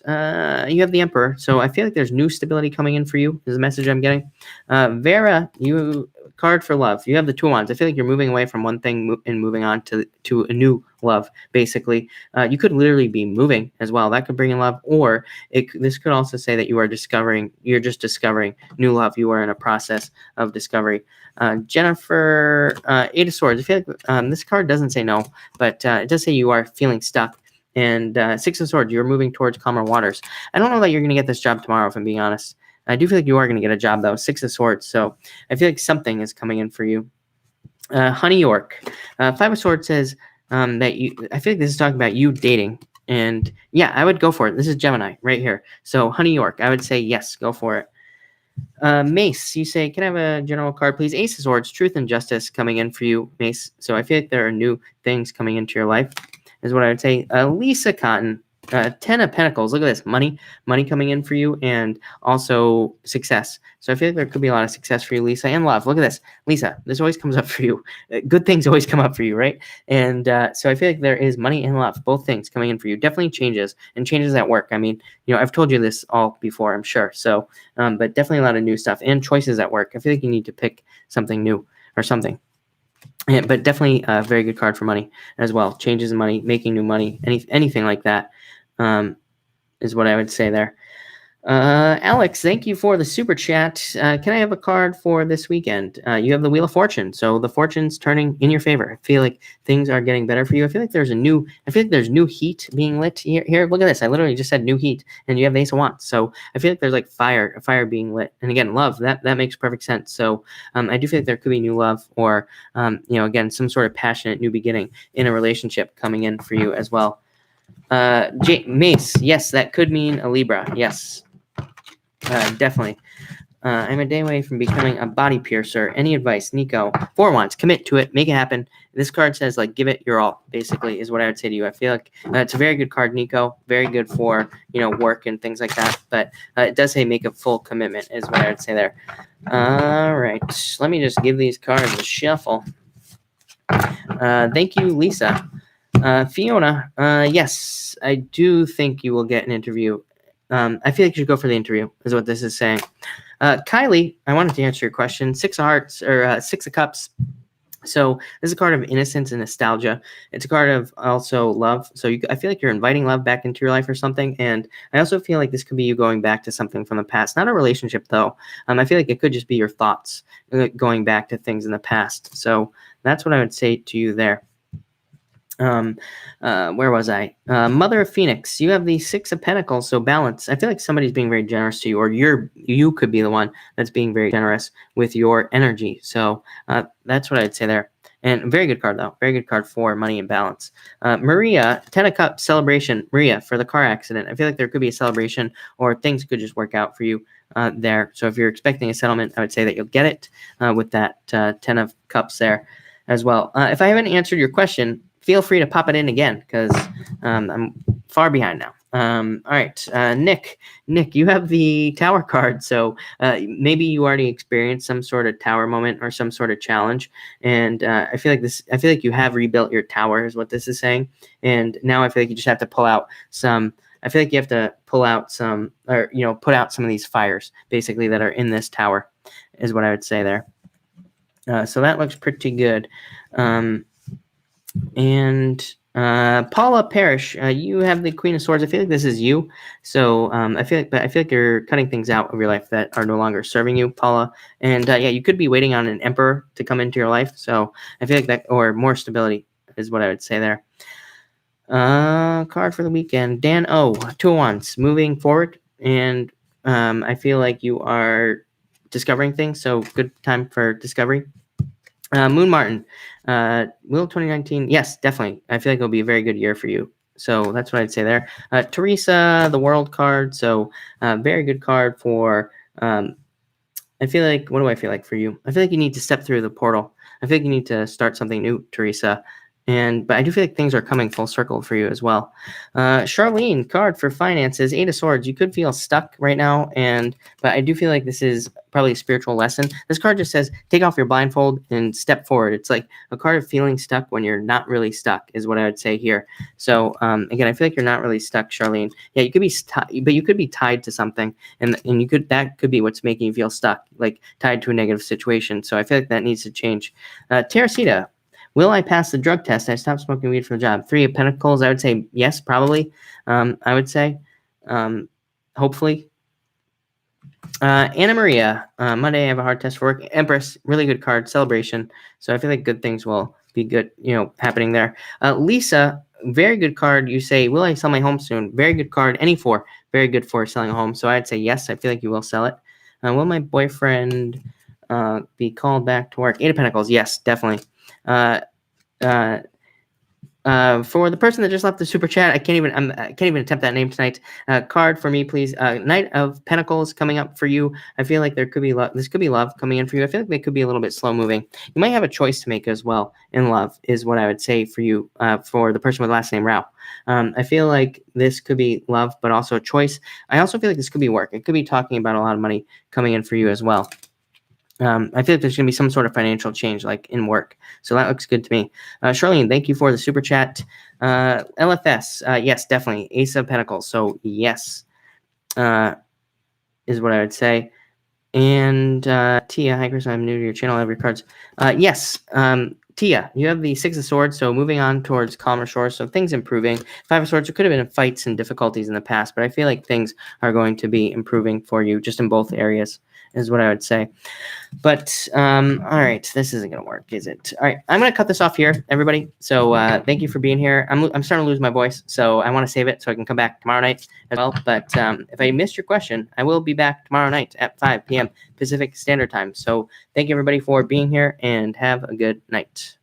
you have the Emperor, so I feel like there's new stability coming in for you, is the message I'm getting. Vera, you card for love. You have the Two of Wands. I feel like you're moving away from one thing and moving on to a new love, basically. You could literally be moving as well. That could bring in love, or this could also say that you're just discovering new love. You are in a process of discovery. Jennifer, Eight of Swords. I feel like this card doesn't say no, but it does say you are feeling stuck. And Six of Swords, you're moving towards calmer waters. I don't know that you're going to get this job tomorrow, if I'm being honest. I do feel like you are going to get a job, though. Six of Swords. So I feel like something is coming in for you. Honey York. Five of Swords says that I feel like this is talking about you dating. And yeah, I would go for it. This is Gemini right here. So Honey York, I would say yes, go for it. Mace, you say, can I have a general card, please? Ace of Swords, truth and justice coming in for you, Mace. So I feel like there are new things coming into your life, is what I would say. Lisa Cotton, 10 of Pentacles. Look at this. Money coming in for you, and also success. So I feel like there could be a lot of success for you, Lisa, and love. Look at this. Lisa, this always comes up for you. Good things always come up for you, right? And so I feel like there is money and love, both things coming in for you. Definitely changes, and changes at work. I mean, I've told you this all before, I'm sure. So, but definitely a lot of new stuff and choices at work. I feel like you need to pick something new or something. Yeah, but definitely a very good card for money as well. Changes in money, making new money, anything like that. Is what I would say there. Alex, thank you for the super chat. Can I have a card for this weekend? You have the Wheel of Fortune, so the fortune's turning in your favor. I feel like things are getting better for you. I feel like there's new heat being lit here. Look at this. I literally just said new heat, and you have the Ace of Wands. So I feel like there's like fire being lit. And again, love, that makes perfect sense. So I do feel like there could be new love, or again, some sort of passionate new beginning in a relationship coming in for you as well. Mace, yes, that could mean a Libra. Yes, definitely. I'm a day away from becoming a body piercer. Any advice, Nico? 4 wands. Commit to it. Make it happen. This card says, like, give it your all, basically, is what I would say to you. I feel like it's a very good card, Nico. Very good for, work and things like that. But it does say make a full commitment, is what I would say there. All right. Let me just give these cards a shuffle. Thank you, Lisa. Fiona, yes, I do think you will get an interview. I feel like you should go for the interview, is what this is saying. Kylie, I wanted to answer your question. 6 of Hearts, or 6 of Cups. So this is a card of innocence and nostalgia. It's a card of also love. So I feel like you're inviting love back into your life or something. And I also feel like this could be you going back to something from the past. Not a relationship, though. I feel like it could just be your thoughts going back to things in the past. So that's what I would say to you there. Where was I? Mother of Phoenix, you have the 6 of Pentacles, so balance. I feel like somebody's being very generous to you, or you could be the one that's being very generous with your energy. So that's what I'd say there. And very good card, though. Very good card for money and balance. Maria, 10 of Cups, celebration. Maria, for the car accident. I feel like there could be a celebration, or things could just work out for you there. So if you're expecting a settlement, I would say that you'll get it with that 10 of Cups there as well. If I haven't answered your question, feel free to pop it in again, because I'm far behind now. All right, Nick, you have the Tower card, so maybe you already experienced some sort of Tower moment or some sort of challenge, and I feel like you have rebuilt your tower, is what this is saying, and now I feel like you just have to pull out some. I feel like you have to pull out some, or put out some of these fires, basically, that are in this tower, is what I would say there. So that looks pretty good. And Paula Parrish, you have the Queen of Swords. I feel like this is you. So I feel like you're cutting things out of your life that are no longer serving you, Paula. And you could be waiting on an Emperor to come into your life. So I feel like that, or more stability, is what I would say there. Card for the weekend. Dan O, 2 of Wands, moving forward. And I feel like you are discovering things. So good time for discovery. Moon Martin, will 2019? Yes, definitely. I feel like it'll be a very good year for you. So that's what I'd say there. Teresa, the World card. So very good card for. I feel like. What do I feel like for you? I feel like you need to step through the portal. I feel like you need to start something new, Teresa. But I do feel like things are coming full circle for you as well. Charlene, card for finances, 8 of Swords. You could feel stuck right now, but I do feel like this is probably a spiritual lesson. This card just says, take off your blindfold and step forward. It's like a card of feeling stuck when you're not really stuck, is what I would say here. So again, I feel like you're not really stuck, Charlene. Yeah, you could be stuck, but you could be tied to something, and that could be what's making you feel stuck, like tied to a negative situation. So I feel like that needs to change. Teresita, will I pass the drug test? I stopped smoking weed for the job. 3 of Pentacles. I would say yes, probably. I would say, hopefully. Anna Maria, Monday I have a hard test for work. Empress, really good card. Celebration. So I feel like good things will be good, happening there. Lisa, very good card. You say, will I sell my home soon? Very good card. Any 4, very good for selling a home. So I'd say yes. I feel like you will sell it. Will my boyfriend be called back to work? 8 of Pentacles. Yes, definitely. For the person that just left the super chat, I can't even attempt that name tonight. Card for me, please. Knight of Pentacles coming up for you. I feel like there could be love. This could be love coming in for you. I feel like they could be a little bit slow moving. You might have a choice to make as well in love, is what I would say for you. For the person with last name Rao, I feel like this could be love, but also a choice. I also feel like this could be work. It could be talking about a lot of money coming in for you as well. I feel like there's going to be some sort of financial change, like in work. So that looks good to me. Charlene, thank you for the super chat. LFS, yes, definitely. Ace of Pentacles. So yes, is what I would say. And Tia, hi Chris, I'm new to your channel. I have your cards. Yes, Tia, you have the 6 of Swords. So moving on towards calmer shores. So things improving. 5 of Swords, there could have been fights and difficulties in the past, but I feel like things are going to be improving for you just in both areas, is what I would say. But all right, this isn't gonna work, is it? All right, I'm gonna cut this off here, everybody. So thank you for being here. I'm starting to lose my voice, so I want to save it so I can come back tomorrow night as well. But if I missed your question, I will be back tomorrow night at 5 p.m. Pacific Standard Time. So thank you everybody for being here, and have a good night.